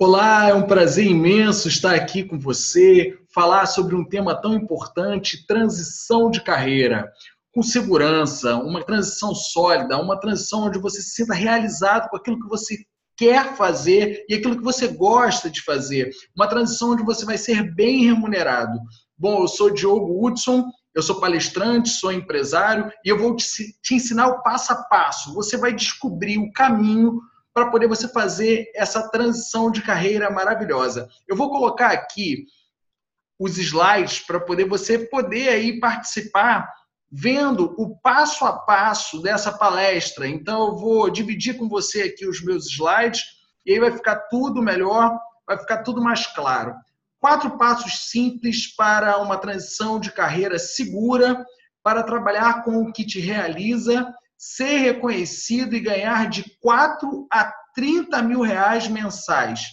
Olá, é um prazer imenso estar aqui com você, falar sobre um tema tão importante, transição de carreira, com segurança, uma transição sólida, uma transição onde você se sinta realizado com aquilo que você quer fazer e aquilo que você gosta de fazer, uma transição onde você vai ser bem remunerado. Bom, eu sou Diogo Hudson, eu sou palestrante, sou empresário e eu vou te ensinar o passo a passo. Você vai descobrir o caminho para poder você fazer essa transição de carreira maravilhosa. Eu vou colocar aqui os slides para poder você poder aí participar vendo o passo a passo dessa palestra. Então eu vou dividir com você aqui os meus slides e aí vai ficar tudo melhor, vai ficar tudo mais claro. 4 passos simples para uma transição de carreira segura, para trabalhar com o que te realiza, ser reconhecido e ganhar de 4 a 30 mil reais mensais,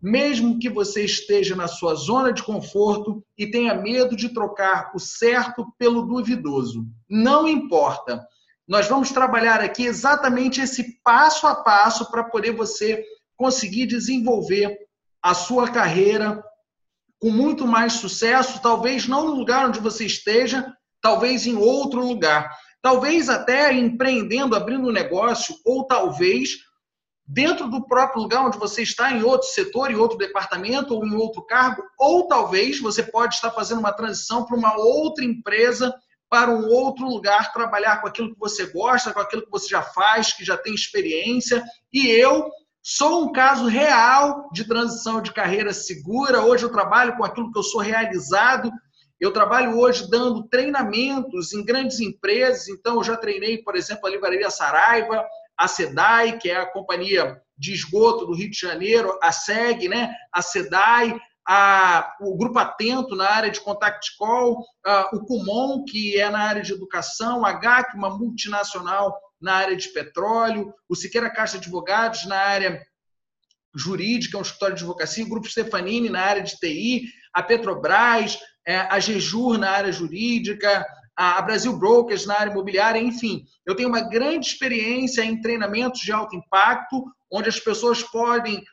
mesmo que você esteja na sua zona de conforto e tenha medo de trocar o certo pelo duvidoso. Não importa. Nós vamos trabalhar aqui exatamente esse passo a passo para poder você conseguir desenvolver a sua carreira com muito mais sucesso, talvez não no lugar onde você esteja, talvez em outro lugar. Talvez até empreendendo, abrindo um negócio, ou talvez dentro do próprio lugar onde você está, em outro setor, em outro departamento, ou em outro cargo, ou talvez você pode estar fazendo uma transição para uma outra empresa, para um outro lugar, trabalhar com aquilo que você gosta, com aquilo que você já faz, que já tem experiência. E eu sou um caso real de transição de carreira segura. Hoje eu trabalho com aquilo que eu sou realizado. Eu trabalho hoje dando treinamentos em grandes empresas, então eu já treinei, por exemplo, a Livraria Saraiva, a SEDAI, que é a companhia de esgoto do Rio de Janeiro, a SEG, né? A SEDAI, o Grupo Atento na área de Contact Call, o Kumon, que é na área de educação, a GAC, uma multinacional na área de petróleo, o Siqueira Caixa de Advogados na área jurídica, um escritório de advocacia, o Grupo Stefanini na área de TI, a Petrobras, a Gejur na área jurídica, a Brasil Brokers na área imobiliária, enfim. Eu tenho uma grande experiência em treinamentos de alto impacto, onde as pessoas podem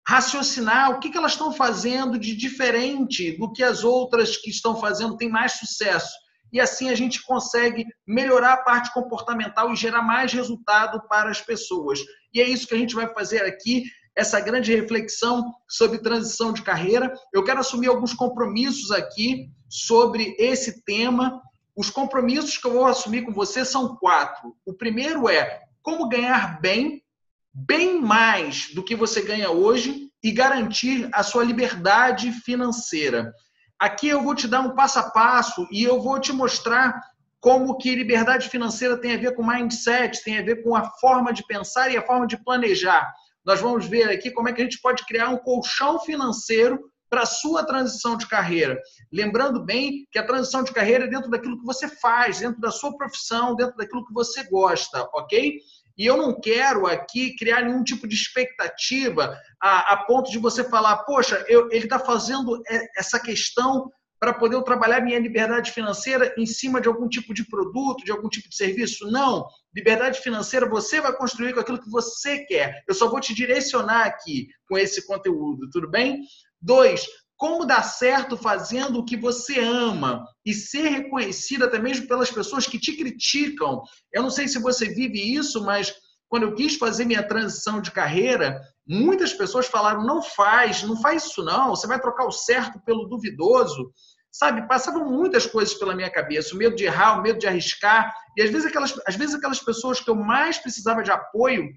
raciocinar o que elas estão fazendo de diferente do que as outras que estão fazendo têm mais sucesso. E assim a gente consegue melhorar a parte comportamental e gerar mais resultado para as pessoas. E é isso que a gente vai fazer aqui, essa grande reflexão sobre transição de carreira. Eu quero assumir alguns compromissos aqui sobre esse tema. Os compromissos que eu vou assumir com você são 4. O primeiro é como ganhar bem mais do que você ganha hoje e garantir a sua liberdade financeira. Aqui eu vou te dar um passo a passo e eu vou te mostrar como que liberdade financeira tem a ver com mindset, tem a ver com a forma de pensar e a forma de planejar. Nós vamos ver aqui como é que a gente pode criar um colchão financeiro para a sua transição de carreira. Lembrando bem que a transição de carreira é dentro daquilo que você faz, dentro da sua profissão, dentro daquilo que você gosta, ok? E eu não quero aqui criar nenhum tipo de expectativa a ponto de você falar, poxa, ele está fazendo essa questão para poder eu trabalhar minha liberdade financeira em cima de algum tipo de produto, de algum tipo de serviço. Não. Liberdade financeira você vai construir com aquilo que você quer. Eu só vou te direcionar aqui com esse conteúdo, tudo bem? 2, como dar certo fazendo o que você ama e ser reconhecido até mesmo pelas pessoas que te criticam. Eu não sei se você vive isso, mas quando eu quis fazer minha transição de carreira, muitas pessoas falaram, não faz isso não, você vai trocar o certo pelo duvidoso. Sabe, passavam muitas coisas pela minha cabeça, o medo de errar, o medo de arriscar, e às vezes aquelas pessoas que eu mais precisava de apoio,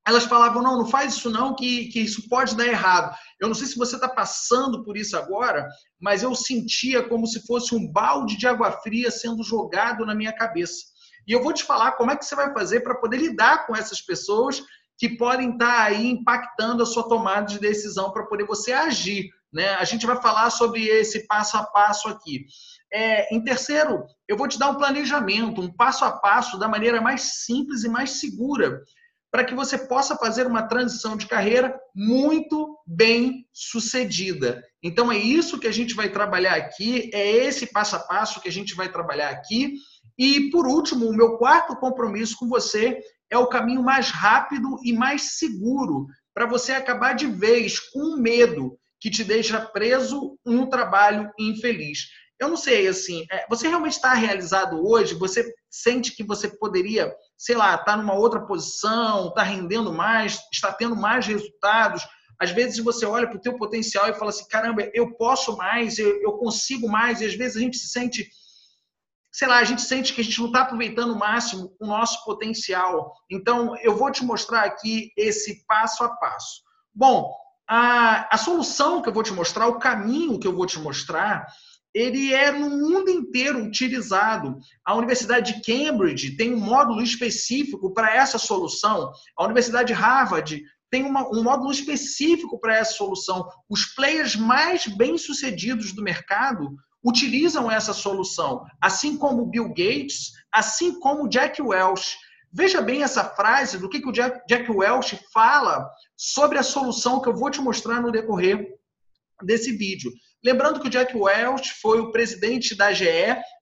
elas falavam, não faz isso não, que isso pode dar errado. Eu não sei se você está passando por isso agora, mas eu sentia como se fosse um balde de água fria sendo jogado na minha cabeça. E eu vou te falar como é que você vai fazer para poder lidar com essas pessoas que podem estar aí impactando a sua tomada de decisão para poder você agir, né? A gente vai falar sobre esse passo a passo aqui. Em terceiro, eu vou te dar um planejamento, um passo a passo da maneira mais simples e mais segura para que você possa fazer uma transição de carreira muito bem sucedida. Então, é isso que a gente vai trabalhar aqui, é esse passo a passo que a gente vai trabalhar aqui. E, por último, o meu 4º compromisso com você é o caminho mais rápido e mais seguro para você acabar de vez com o medo que te deixa preso em um trabalho infeliz. Eu não sei, assim, você realmente está realizado hoje? Você sente que você poderia, sei lá, estar numa outra posição, estar rendendo mais, está tendo mais resultados? Às vezes você olha para o teu potencial e fala assim, caramba, eu posso mais, eu consigo mais, e às vezes a gente se sente, sei lá, a gente sente que a gente não está aproveitando o máximo o nosso potencial. Então, eu vou te mostrar aqui esse passo a passo. Bom, a solução que eu vou te mostrar, o caminho que eu vou te mostrar, ele é no mundo inteiro utilizado. A Universidade de Cambridge tem um módulo específico para essa solução. A Universidade de Harvard tem um módulo específico para essa solução. Os players mais bem-sucedidos do mercado utilizam essa solução, assim como Bill Gates, assim como Jack Welch. Veja bem essa frase do que o Jack Welch fala sobre a solução que eu vou te mostrar no decorrer desse vídeo. Lembrando que o Jack Welch foi o presidente da GE,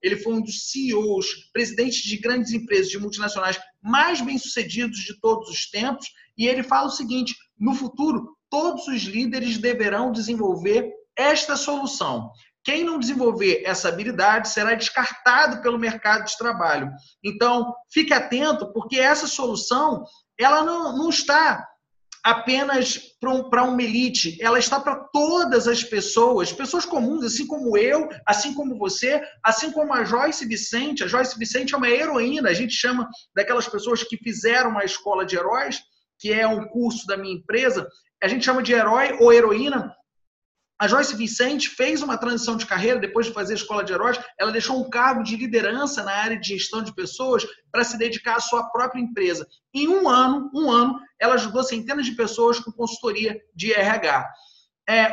ele foi um dos CEOs, presidentes de grandes empresas de multinacionais mais bem-sucedidos de todos os tempos, e ele fala o seguinte, no futuro, todos os líderes deverão desenvolver esta solução. Quem não desenvolver essa habilidade será descartado pelo mercado de trabalho. Então, fique atento, porque essa solução ela não está apenas para uma elite, ela está para todas as pessoas, pessoas comuns, assim como eu, assim como você, assim como a Joyce Vicente. A Joyce Vicente é uma heroína, a gente chama daquelas pessoas que fizeram uma escola de heróis, que é um curso da minha empresa, a gente chama de herói ou heroína. A Joyce Vicente fez uma transição de carreira depois de fazer a escola de heróis, ela deixou um cargo de liderança na área de gestão de pessoas para se dedicar à sua própria empresa. Em um ano, ela ajudou centenas de pessoas com consultoria de RH.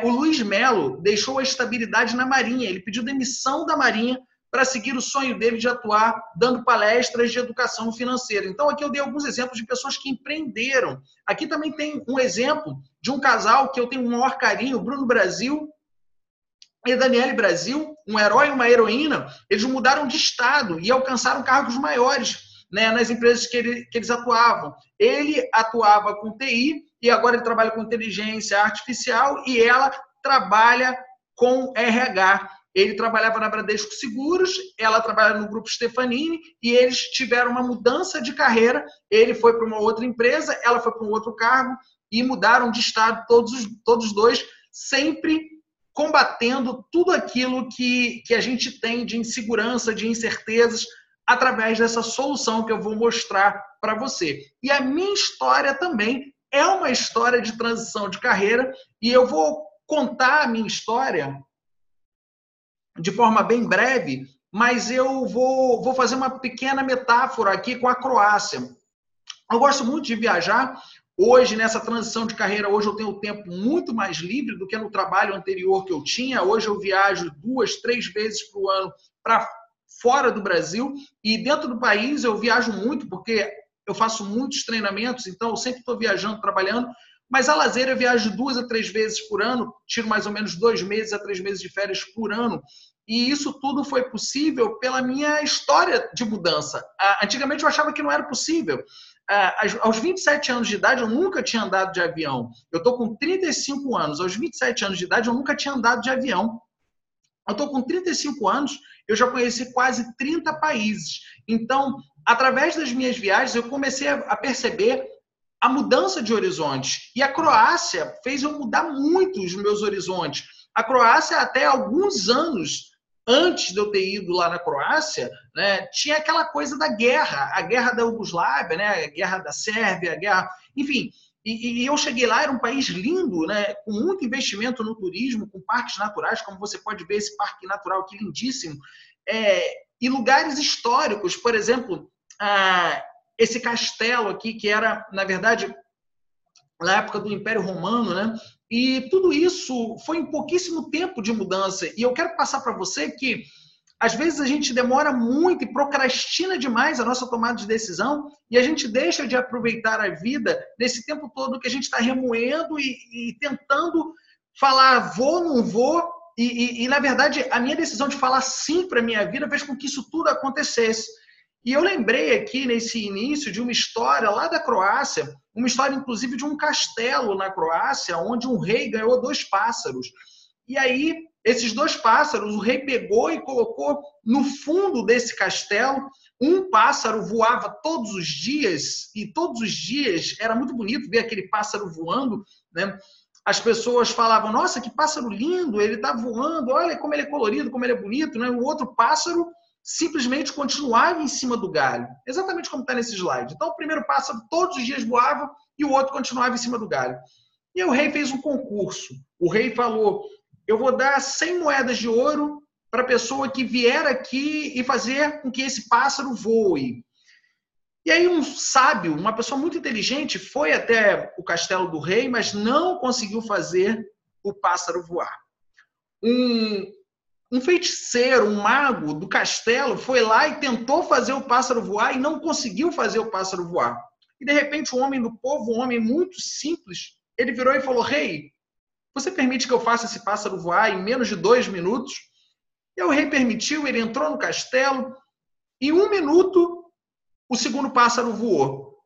O Luiz Melo deixou a estabilidade na Marinha, ele pediu demissão da Marinha para seguir o sonho dele de atuar dando palestras de educação financeira. Então, aqui eu dei alguns exemplos de pessoas que empreenderam. Aqui também tem um exemplo de um casal que eu tenho o maior carinho, Bruno Brasil e Daniele Brasil, um herói e uma heroína. Eles mudaram de estado e alcançaram cargos maiores, né, nas empresas que eles atuavam. Ele atuava com TI e agora ele trabalha com inteligência artificial e ela trabalha com RH. Ele trabalhava na Bradesco Seguros, ela trabalha no Grupo Stefanini e eles tiveram uma mudança de carreira. Ele foi para uma outra empresa, ela foi para um outro cargo e mudaram de estado todos os dois, sempre combatendo tudo aquilo que a gente tem de insegurança, de incertezas, através dessa solução que eu vou mostrar para você. E a minha história também é uma história de transição de carreira e eu vou contar a minha história de forma bem breve, mas eu vou fazer uma pequena metáfora aqui com a Croácia. Eu gosto muito de viajar. Hoje, nessa transição de carreira, hoje eu tenho um tempo muito mais livre do que no trabalho anterior que eu tinha. Hoje eu viajo 2, 3 vezes por ano para fora do Brasil e dentro do país eu viajo muito porque eu faço muitos treinamentos, então eu sempre estou viajando, trabalhando. Mas a lazer eu viajo 2 a 3 vezes por ano, tiro mais ou menos 2 meses a 3 meses de férias por ano. E isso tudo foi possível pela minha história de mudança. Antigamente eu achava que não era possível. Aos 27 anos de idade eu nunca tinha andado de avião. Eu estou com 35 anos. Aos 27 anos de idade eu nunca tinha andado de avião. Eu estou com 35 anos, eu já conheci quase 30 países. Então, através das minhas viagens, eu comecei a perceber a mudança de horizontes. E a Croácia fez eu mudar muito os meus horizontes. A Croácia, até alguns anos antes de eu ter ido lá na Croácia, né, tinha aquela coisa da guerra, a guerra da Iugoslávia, né, a guerra da Sérvia, a guerra... Enfim, e eu cheguei lá, era um país lindo, né, com muito investimento no turismo, com parques naturais, como você pode ver esse parque natural aqui lindíssimo, e lugares históricos, por exemplo, esse castelo aqui, que era, na verdade, na época do Império Romano, né? E tudo isso foi em pouquíssimo tempo de mudança. E eu quero passar para você que, às vezes, a gente demora muito e procrastina demais a nossa tomada de decisão e a gente deixa de aproveitar a vida nesse tempo todo que a gente está remoendo e tentando falar vou, não vou. E, na verdade, a minha decisão de falar sim para a minha vida fez com que isso tudo acontecesse. E eu lembrei aqui, nesse início, de uma história lá da Croácia, uma história, inclusive, de um castelo na Croácia, onde um rei ganhou 2 pássaros. E aí, esses 2 pássaros, o rei pegou e colocou no fundo desse castelo. Um pássaro voava todos os dias, e todos os dias era muito bonito ver aquele pássaro voando, né? As pessoas falavam, nossa, que pássaro lindo, ele está voando, olha como ele é colorido, como ele é bonito, né? O outro pássaro simplesmente continuava em cima do galho, exatamente como está nesse slide. Então, o primeiro pássaro todos os dias voava e o outro continuava em cima do galho. E aí o rei fez um concurso. O rei falou, eu vou dar 100 moedas de ouro para a pessoa que vier aqui e fazer com que esse pássaro voe. E aí um sábio, uma pessoa muito inteligente, foi até o castelo do rei, mas não conseguiu fazer o pássaro voar. Um feiticeiro, um mago do castelo foi lá e tentou fazer o pássaro voar e não conseguiu fazer o pássaro voar. E de repente um homem do povo, um homem muito simples, ele virou e falou, rei, você permite que eu faça esse pássaro voar em menos de 2 minutos? E o rei permitiu, ele entrou no castelo, em 1 minuto o segundo pássaro voou.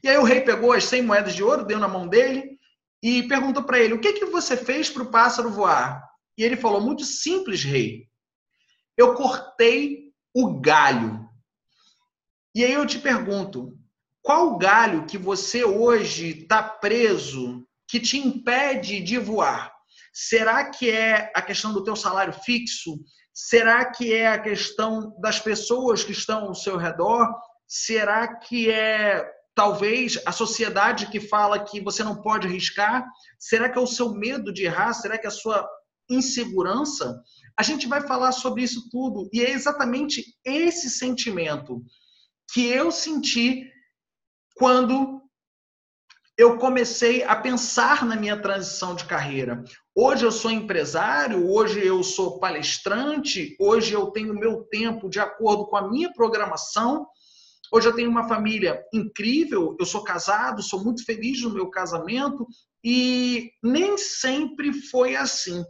E aí o rei pegou as 100 moedas de ouro, deu na mão dele e perguntou para ele, o que você fez para o pássaro voar? E ele falou, muito simples, rei. Eu cortei o galho. E aí eu te pergunto, qual galho que você hoje está preso que te impede de voar? Será que é a questão do teu salário fixo? Será que é a questão das pessoas que estão ao seu redor? Será que é, talvez, a sociedade que fala que você não pode arriscar? Será que é o seu medo de errar? Será que é a sua insegurança? A gente vai falar sobre isso tudo. E é exatamente esse sentimento que eu senti quando eu comecei a pensar na minha transição de carreira. Hoje eu sou empresário, hoje eu sou palestrante, hoje eu tenho meu tempo de acordo com a minha programação. Hoje eu tenho uma família incrível, eu sou casado, sou muito feliz no meu casamento e nem sempre foi assim.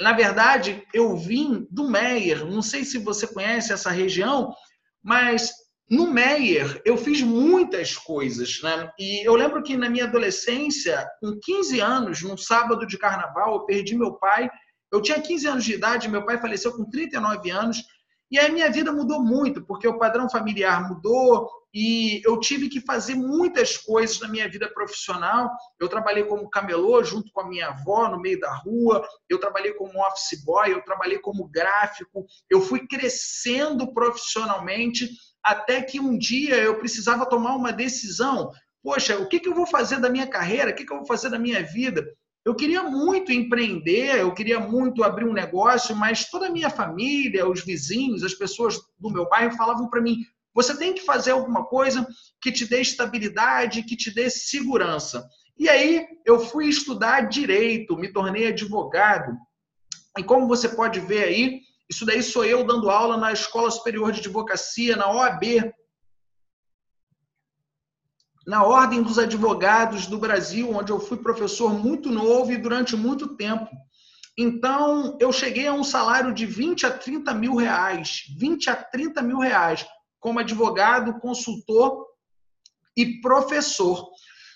Na verdade, eu vim do Meier, não sei se você conhece essa região, mas no Meier eu fiz muitas coisas, né? E eu lembro que na minha adolescência, com 15 anos, num sábado de carnaval, eu perdi meu pai. Eu tinha 15 anos de idade, meu pai faleceu com 39 anos. E aí minha vida mudou muito, porque o padrão familiar mudou e eu tive que fazer muitas coisas na minha vida profissional. Eu trabalhei como camelô junto com a minha avó no meio da rua, eu trabalhei como office boy, eu trabalhei como gráfico, eu fui crescendo profissionalmente até que um dia eu precisava tomar uma decisão. Poxa, o que eu vou fazer da minha carreira? O que eu vou fazer da minha vida? Eu queria muito empreender, eu queria muito abrir um negócio, mas toda a minha família, os vizinhos, as pessoas do meu bairro falavam para mim, você tem que fazer alguma coisa que te dê estabilidade, que te dê segurança. E aí eu fui estudar direito, me tornei advogado. E como você pode ver aí, isso daí sou eu dando aula na Escola Superior de Advocacia, na OAB, na Ordem dos Advogados do Brasil, onde eu fui professor muito novo e durante muito tempo. Então, eu cheguei a um salário de 20 a 30 mil reais, 20 a 30 mil reais, como advogado, consultor e professor.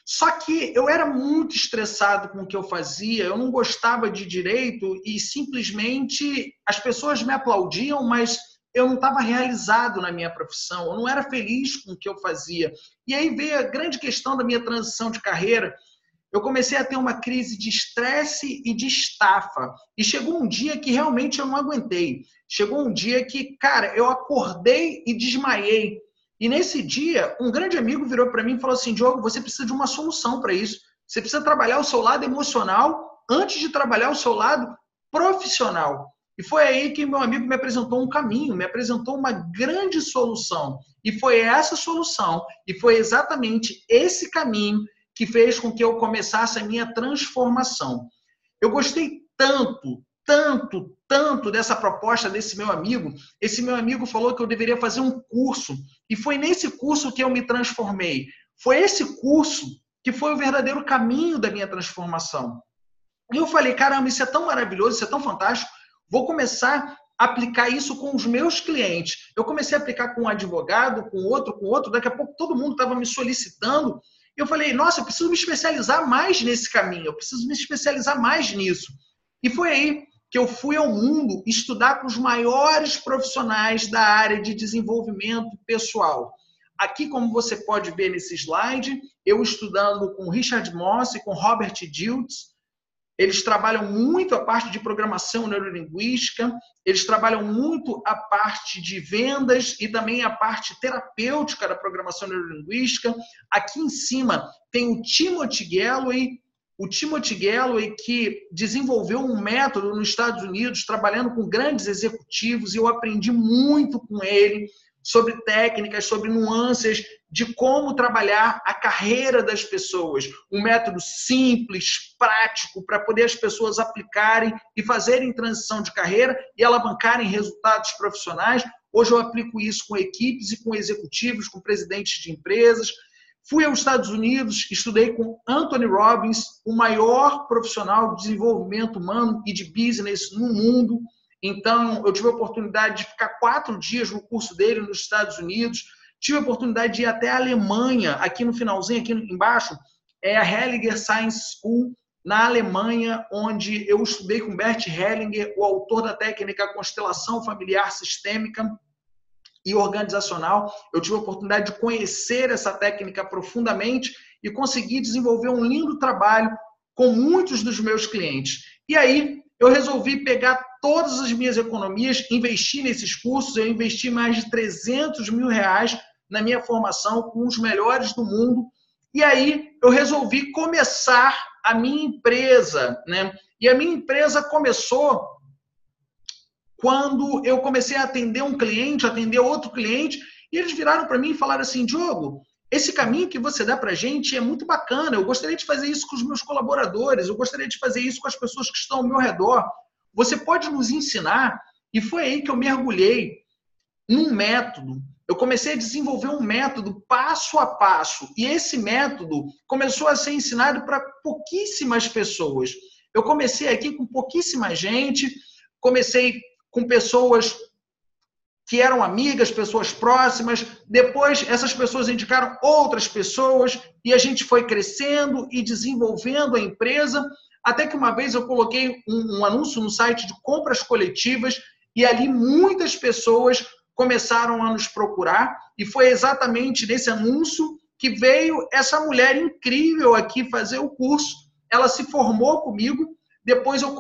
Só que eu era muito estressado com o que eu fazia, eu não gostava de direito e simplesmente as pessoas me aplaudiam, mas eu não estava realizado na minha profissão, eu não era feliz com o que eu fazia. E aí veio a grande questão da minha transição de carreira. Eu comecei a ter uma crise de estresse e de estafa. E chegou um dia que realmente eu não aguentei. Chegou um dia que, cara, eu acordei e desmaiei. E nesse dia, um grande amigo virou para mim e falou assim, Diogo, você precisa de uma solução para isso. Você precisa trabalhar o seu lado emocional antes de trabalhar o seu lado profissional. E foi aí que meu amigo me apresentou um caminho, me apresentou uma grande solução. E foi essa solução, e foi exatamente esse caminho que fez com que eu começasse a minha transformação. Eu gostei tanto, tanto, tanto dessa proposta desse meu amigo. Esse meu amigo falou que eu deveria fazer um curso. E foi nesse curso que eu me transformei. Foi esse curso que foi o verdadeiro caminho da minha transformação. E eu falei, caramba, isso é tão maravilhoso, isso é tão fantástico. Vou começar aplicar isso com os meus clientes. Eu comecei a aplicar com um advogado, com outro, daqui a pouco todo mundo estava me solicitando. Eu falei, nossa, eu preciso me especializar mais nesse caminho, eu preciso me especializar mais nisso. E foi aí que eu fui ao mundo estudar com os maiores profissionais da área de desenvolvimento pessoal. Aqui, como você pode ver nesse slide, eu estudando com Richard Moss e com Robert Dilts. Eles trabalham muito a parte de programação neurolinguística, eles trabalham muito a parte de vendas e também a parte terapêutica da programação neurolinguística. Aqui em cima tem o Timothy Gallwey, que desenvolveu um método nos Estados Unidos, trabalhando com grandes executivos, e eu aprendi muito com ele sobre técnicas, sobre nuances de como trabalhar a carreira das pessoas. Um método simples, prático, para poder as pessoas aplicarem e fazerem transição de carreira e alavancarem resultados profissionais. Hoje eu aplico isso com equipes e com executivos, com presidentes de empresas. Fui aos Estados Unidos, estudei com Anthony Robbins, o maior profissional de desenvolvimento humano e de business no mundo. Então, eu tive a oportunidade de ficar 4 dias no curso dele nos Estados Unidos. Tive a oportunidade de ir até a Alemanha, aqui no finalzinho, aqui embaixo, é a Hellinger Science School, na Alemanha, onde eu estudei com Bert Hellinger, o autor da técnica Constelação Familiar Sistêmica e Organizacional. Eu tive a oportunidade de conhecer essa técnica profundamente e consegui desenvolver um lindo trabalho com muitos dos meus clientes. E aí, eu resolvi pegar todas as minhas economias, investir nesses cursos. Eu investi mais de 300 mil reais na minha formação com os melhores do mundo. E aí eu resolvi começar a minha empresa, né? E a minha empresa começou quando eu comecei a atender um cliente, atender outro cliente, e eles viraram para mim e falaram assim, Diogo, esse caminho que você dá para a gente é muito bacana, eu gostaria de fazer isso com os meus colaboradores, eu gostaria de fazer isso com as pessoas que estão ao meu redor. Você pode nos ensinar? E foi aí que eu mergulhei num método. Eu comecei a desenvolver um método passo a passo. E esse método começou a ser ensinado para pouquíssimas pessoas. Eu comecei aqui com pouquíssima gente, comecei com pessoas que eram amigas, pessoas próximas. Depois, essas pessoas indicaram outras pessoas e a gente foi crescendo e desenvolvendo a empresa, até que uma vez eu coloquei um anúncio no site de compras coletivas e ali muitas pessoas começaram a nos procurar e foi exatamente nesse anúncio que veio essa mulher incrível aqui fazer o curso. Ela se formou comigo, depois eu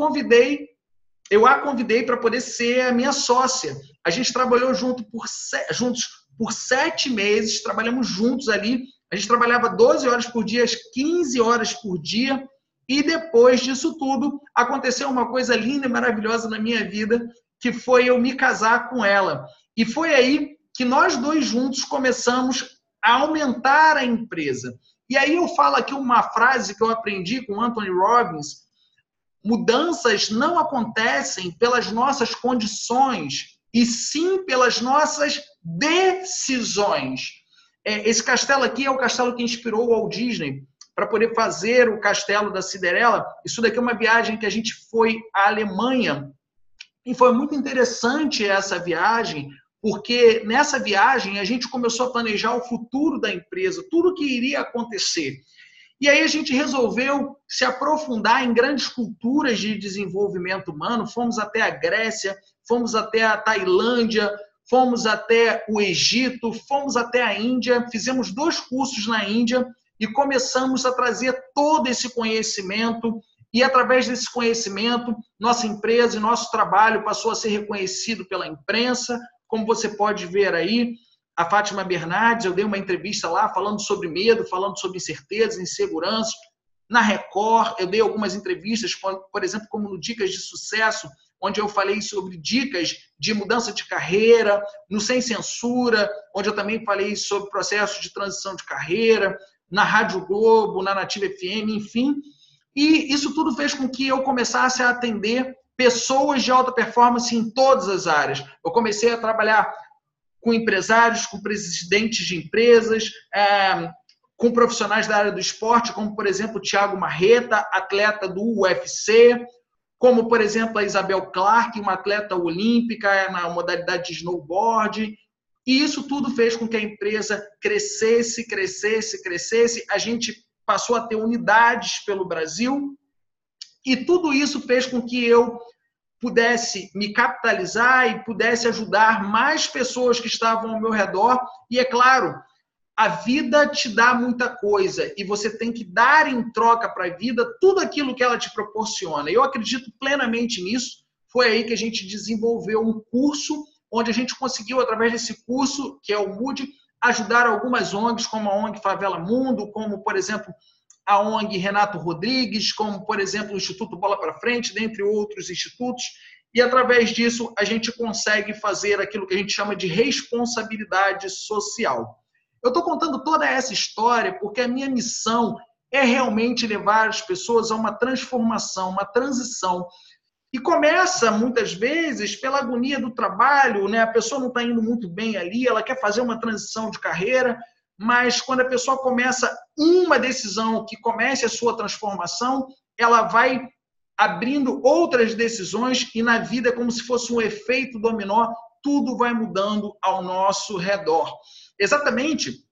a convidei para poder ser a minha sócia. A gente trabalhou juntos por 7 meses, trabalhamos juntos ali. A gente trabalhava 12 horas por dia, 15 horas por dia. E depois disso tudo, aconteceu uma coisa linda e maravilhosa na minha vida, que foi eu me casar com ela. E foi aí que nós dois juntos começamos a aumentar a empresa. E aí eu falo aqui uma frase que eu aprendi com Anthony Robbins: mudanças não acontecem pelas nossas condições, e sim pelas nossas decisões. Esse castelo aqui é o castelo que inspirou o Walt Disney para poder fazer o Castelo da Cinderela. Isso daqui é uma viagem que a gente foi à Alemanha, e foi muito interessante essa viagem, porque nessa viagem a gente começou a planejar o futuro da empresa, tudo o que iria acontecer. E aí a gente resolveu se aprofundar em grandes culturas de desenvolvimento humano. Fomos até a Grécia, fomos até a Tailândia, fomos até o Egito, fomos até a Índia, fizemos 2 cursos na Índia e começamos a trazer todo esse conhecimento. E através desse conhecimento, nossa empresa e nosso trabalho passou a ser reconhecido pela imprensa, como você pode ver aí. A Fátima Bernardes, eu dei uma entrevista lá falando sobre medo, falando sobre incertezas, insegurança. Na Record, eu dei algumas entrevistas, por exemplo, como no Dicas de Sucesso, onde eu falei sobre dicas de mudança de carreira, no Sem Censura, onde eu também falei sobre processos de transição de carreira, na Rádio Globo, na Nativa FM, enfim. E isso tudo fez com que eu começasse a atender pessoas de alta performance em todas as áreas. Eu comecei a trabalhar com empresários, com presidentes de empresas, com profissionais da área do esporte, como, por exemplo, o Thiago Marreta, atleta do UFC, como, por exemplo, a Isabel Clark, uma atleta olímpica na modalidade de snowboard. E isso tudo fez com que a empresa crescesse. A gente passou a ter unidades pelo Brasil. E tudo isso fez com que eu pudesse me capitalizar e pudesse ajudar mais pessoas que estavam ao meu redor. E, é claro, a vida te dá muita coisa e você tem que dar em troca para a vida tudo aquilo que ela te proporciona. Eu acredito plenamente nisso. Foi aí que a gente desenvolveu um curso, onde a gente conseguiu, através desse curso, que é o MUD, ajudar algumas ONGs, como a ONG Favela Mundo, como, por exemplo, a ONG Renato Rodrigues, como, por exemplo, o Instituto Bola para Frente, dentre outros institutos. E, através disso, a gente consegue fazer aquilo que a gente chama de responsabilidade social. Eu estou contando toda essa história porque a minha missão é realmente levar as pessoas a uma transformação, uma transição. E começa, muitas vezes, pela agonia do trabalho, né? A pessoa não está indo muito bem ali, ela quer fazer uma transição de carreira, mas quando a pessoa começa uma decisão que comece a sua transformação, ela vai abrindo outras decisões e na vida é como se fosse um efeito dominó, tudo vai mudando ao nosso redor. Exatamente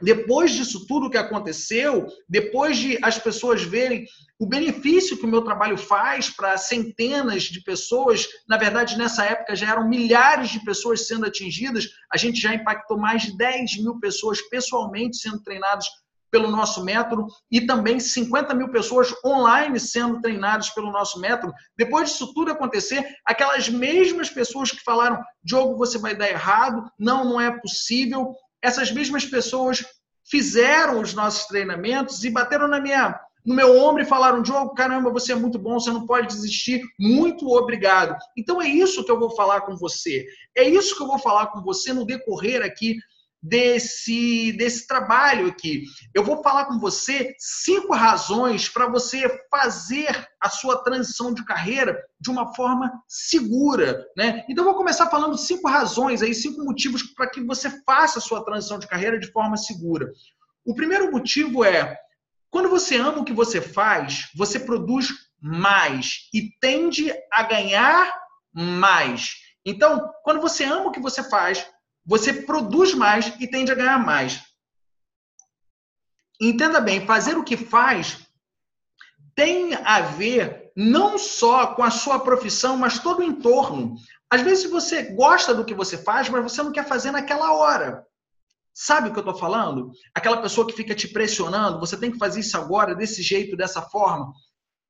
depois disso tudo que aconteceu, depois de as pessoas verem o benefício que o meu trabalho faz para centenas de pessoas, na verdade, nessa época já eram milhares de pessoas sendo atingidas, a gente já impactou mais de 10 mil pessoas pessoalmente sendo treinadas pelo nosso método e também 50 mil pessoas online sendo treinadas pelo nosso método. Depois disso tudo acontecer, aquelas mesmas pessoas que falaram, Diogo, você vai dar errado, não é possível, essas mesmas pessoas fizeram os nossos treinamentos e bateram no meu ombro e falaram, Diogo, caramba, você é muito bom, você não pode desistir, muito obrigado. Então é isso que eu vou falar com você. É isso que eu vou falar com você no decorrer aqui desse trabalho aqui. Eu vou falar com você 5 razões para você fazer a sua transição de carreira de uma forma segura, né? Então eu vou começar falando 5 razões, aí, 5 motivos para que você faça a sua transição de carreira de forma segura. O primeiro motivo é, quando você ama o que você faz, você produz mais e tende a ganhar mais. Então, quando você ama o que você faz, você produz mais e tende a ganhar mais. Entenda bem, fazer o que faz tem a ver não só com a sua profissão, mas todo o entorno. Às vezes você gosta do que você faz, mas você não quer fazer naquela hora. Sabe o que eu estou falando? Aquela pessoa que fica te pressionando, você tem que fazer isso agora, desse jeito, dessa forma.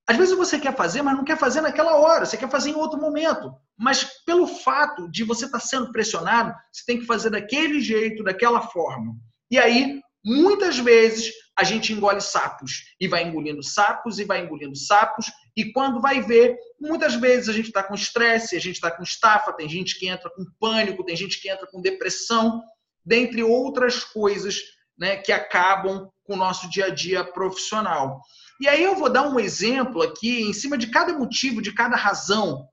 Às vezes você quer fazer, mas não quer fazer naquela hora, você quer fazer em outro momento. Mas pelo fato de você estar sendo pressionado, você tem que fazer daquele jeito, daquela forma. E aí, muitas vezes, a gente engole sapos. E vai engolindo sapos, e vai engolindo sapos. E quando vai ver, muitas vezes a gente está com estresse, a gente está com estafa, tem gente que entra com pânico, tem gente que entra com depressão, dentre outras coisas, né, que acabam com o nosso dia a dia profissional. E aí eu vou dar um exemplo aqui, em cima de cada motivo, de cada razão.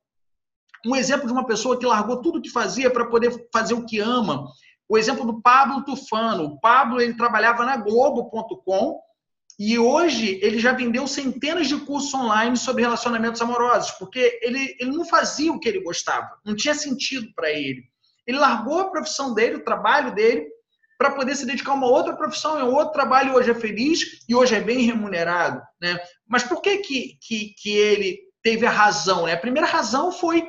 Um exemplo de uma pessoa que largou tudo o que fazia para poder fazer o que ama. O exemplo do Pablo Tufano. O Pablo, ele trabalhava na Globo.com e hoje ele já vendeu centenas de cursos online sobre relacionamentos amorosos, porque ele não fazia o que ele gostava, não tinha sentido para ele. Ele largou a profissão dele, o trabalho dele, para poder se dedicar a uma outra profissão, é um outro trabalho, hoje é feliz e hoje é bem remunerado, né? Mas por que ele teve a razão, né? A primeira razão foi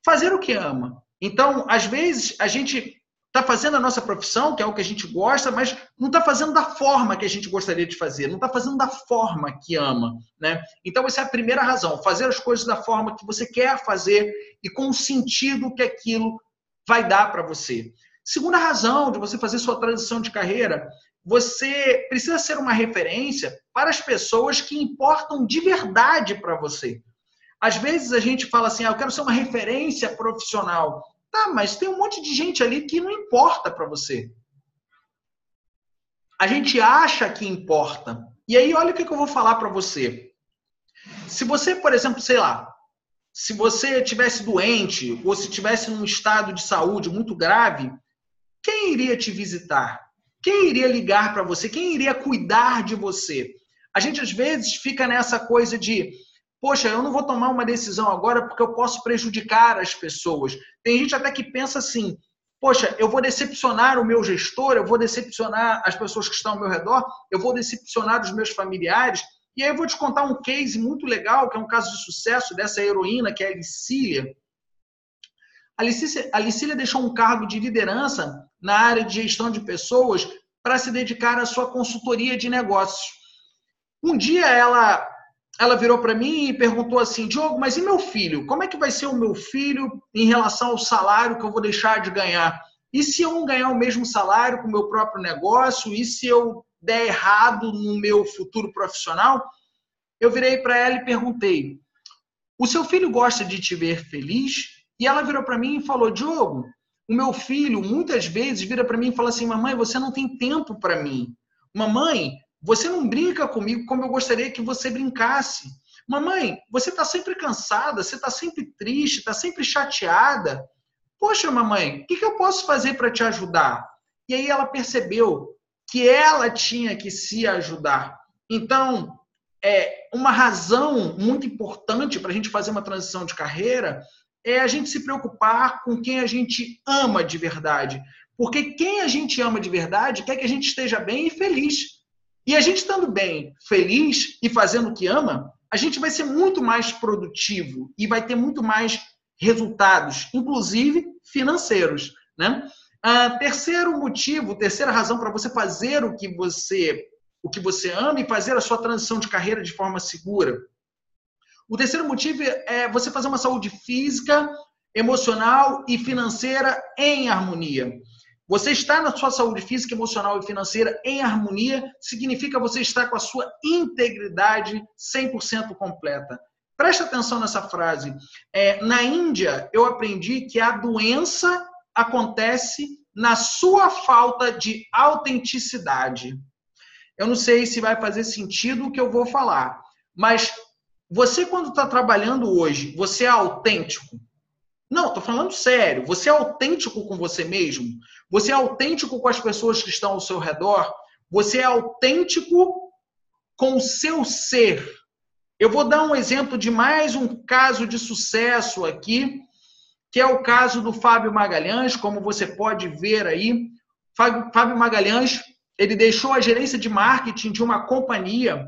fazer o que ama. Então, às vezes, a gente está fazendo a nossa profissão, que é o que a gente gosta, mas não está fazendo da forma que a gente gostaria de fazer, não está fazendo da forma que ama, né? Então, essa é a primeira razão, fazer as coisas da forma que você quer fazer e com o sentido que aquilo vai dar para você. Segunda razão de você fazer sua transição de carreira, você precisa ser uma referência para as pessoas que importam de verdade para você. Às vezes a gente fala assim, eu quero ser uma referência profissional. Tá, mas tem um monte de gente ali que não importa para você. A gente acha que importa. E aí, olha o que eu vou falar para você. Se você, por exemplo, sei lá, se você estivesse doente ou se estivesse num estado de saúde muito grave, quem iria te visitar? Quem iria ligar para você? Quem iria cuidar de você? A gente, às vezes, fica nessa coisa de Poxa, eu não vou tomar uma decisão agora porque eu posso prejudicar as pessoas. Tem gente até que pensa assim, poxa, eu vou decepcionar o meu gestor, eu vou decepcionar as pessoas que estão ao meu redor, eu vou decepcionar os meus familiares. E aí eu vou te contar um case muito legal, que é um caso de sucesso dessa heroína, que é a Licília. A Licília deixou um cargo de liderança na área de gestão de pessoas para se dedicar à sua consultoria de negócios. Um dia ela virou para mim e perguntou assim, Diogo, mas e meu filho? Como é que vai ser o meu filho em relação ao salário que eu vou deixar de ganhar? E se eu não ganhar o mesmo salário com o meu próprio negócio? E se eu der errado no meu futuro profissional? Eu virei para ela e perguntei, o seu filho gosta de te ver feliz? E ela virou para mim e falou, Diogo, o meu filho muitas vezes vira para mim e fala assim, mamãe, você não tem tempo para mim. Mamãe, você não brinca comigo como eu gostaria que você brincasse. Mamãe, você está sempre cansada, você está sempre triste, está sempre chateada. Poxa, mamãe, o que eu posso fazer para te ajudar? E aí ela percebeu que ela tinha que se ajudar. Então, uma razão muito importante para a gente fazer uma transição de carreira é a gente se preocupar com quem a gente ama de verdade. Porque quem a gente ama de verdade quer que a gente esteja bem e feliz. E a gente estando bem, feliz e fazendo o que ama, a gente vai ser muito mais produtivo e vai ter muito mais resultados, inclusive financeiros, né? Terceiro motivo, terceira razão para você fazer o que você ama e fazer a sua transição de carreira de forma segura. O terceiro motivo é você fazer uma saúde física, emocional e financeira em harmonia. Você estar na sua saúde física, emocional e financeira em harmonia significa você estar com a sua integridade 100% completa. Presta atenção nessa frase. Na Índia, eu aprendi que a doença acontece na sua falta de autenticidade. Eu não sei se vai fazer sentido o que eu vou falar, mas você, quando está trabalhando hoje, você é autêntico? Não, estou falando sério. Você é autêntico com você mesmo? Você é autêntico com as pessoas que estão ao seu redor? Você é autêntico com o seu ser? Eu vou dar um exemplo de mais um caso de sucesso aqui, que é o caso do Fábio Magalhães, como você pode ver aí. Fábio Magalhães, ele deixou a gerência de marketing de uma companhia,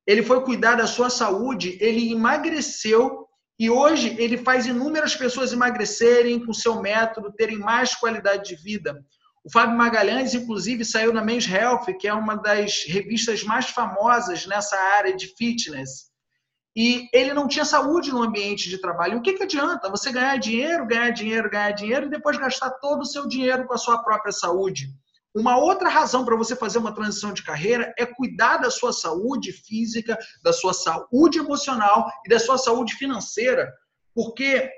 ele foi cuidar da sua saúde, ele emagreceu e hoje ele faz inúmeras pessoas emagrecerem com seu método, terem mais qualidade de vida. O Fábio Magalhães, inclusive, saiu na Men's Health, que é uma das revistas mais famosas nessa área de fitness. E ele não tinha saúde no ambiente de trabalho. O que adianta você ganhar dinheiro, ganhar dinheiro, ganhar dinheiro e depois gastar todo o seu dinheiro com a sua própria saúde? Uma outra razão para você fazer uma transição de carreira é cuidar da sua saúde física, da sua saúde emocional e da sua saúde financeira, porque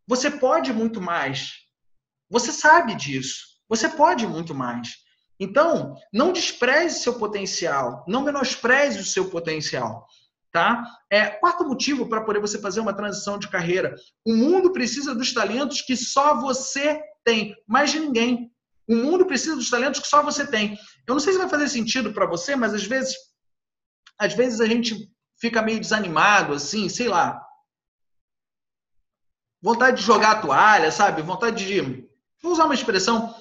você pode muito mais. Você sabe disso. Você pode muito mais. Então, não despreze seu potencial, não menospreze o seu potencial. Tá? Quarto motivo para poder você fazer uma transição de carreira. O mundo precisa dos talentos que só você tem, mais de ninguém. O mundo precisa dos talentos que só você tem. Eu não sei se vai fazer sentido para você, mas às vezes a gente fica meio desanimado, assim, sei lá. Vontade de jogar a toalha, sabe? Vontade de, vou usar uma expressão,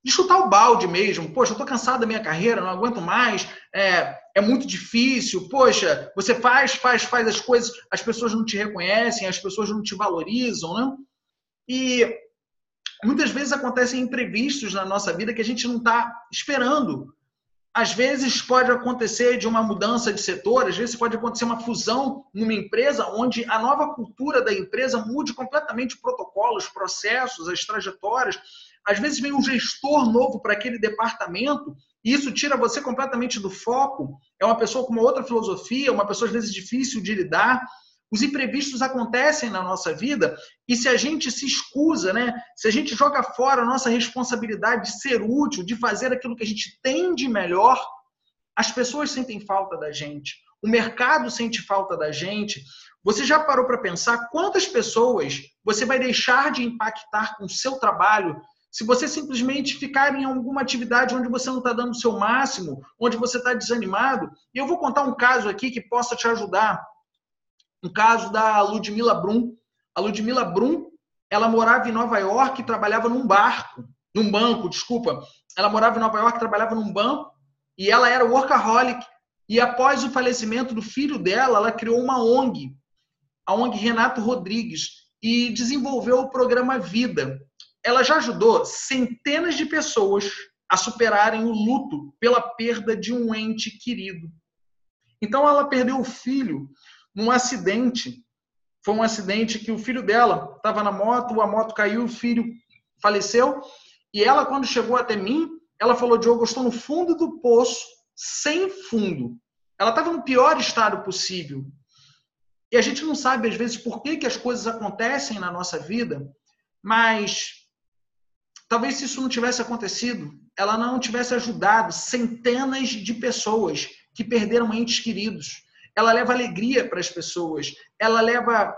de chutar o balde mesmo. Poxa, eu estou cansado da minha carreira, não aguento mais, é muito difícil. Poxa, você faz as coisas, as pessoas não te reconhecem, as pessoas não te valorizam, né? E muitas vezes acontecem imprevistos na nossa vida que a gente não está esperando. Às vezes pode acontecer de uma mudança de setor, às vezes pode acontecer uma fusão numa empresa onde a nova cultura da empresa mude completamente o protocolo, os processos, as trajetórias. Às vezes vem um gestor novo para aquele departamento e isso tira você completamente do foco. É uma pessoa com uma outra filosofia, uma pessoa às vezes difícil de lidar. Os imprevistos acontecem na nossa vida e se a gente se escusa, né? Se a gente joga fora a nossa responsabilidade de ser útil, de fazer aquilo que a gente tem de melhor, as pessoas sentem falta da gente. O mercado sente falta da gente. Você já parou para pensar quantas pessoas você vai deixar de impactar com o seu trabalho se você simplesmente ficar em alguma atividade onde você não está dando o seu máximo, onde você está desanimado? E eu vou contar um caso aqui que possa te ajudar. um caso da Ludmila Brum. A Ludmila Brum, ela morava em Nova York e trabalhava num banco, desculpa. Ela morava em Nova York e trabalhava num banco e ela era workaholic. E após o falecimento do filho dela, ela criou uma ONG, a ONG Renato Rodrigues, e desenvolveu o programa Vida. Ela já ajudou centenas de pessoas a superarem o luto pela perda de um ente querido. Então, ela perdeu o filho num acidente. Foi um acidente que o filho dela estava na moto, a moto caiu, o filho faleceu. E ela, quando chegou até mim, ela falou: Diogo, eu estou no fundo do poço, sem fundo. Ela estava no pior estado possível. E a gente não sabe, às vezes, por que as coisas acontecem na nossa vida, mas talvez se isso não tivesse acontecido, ela não tivesse ajudado centenas de pessoas que perderam entes queridos. Ela leva alegria para as pessoas, ela leva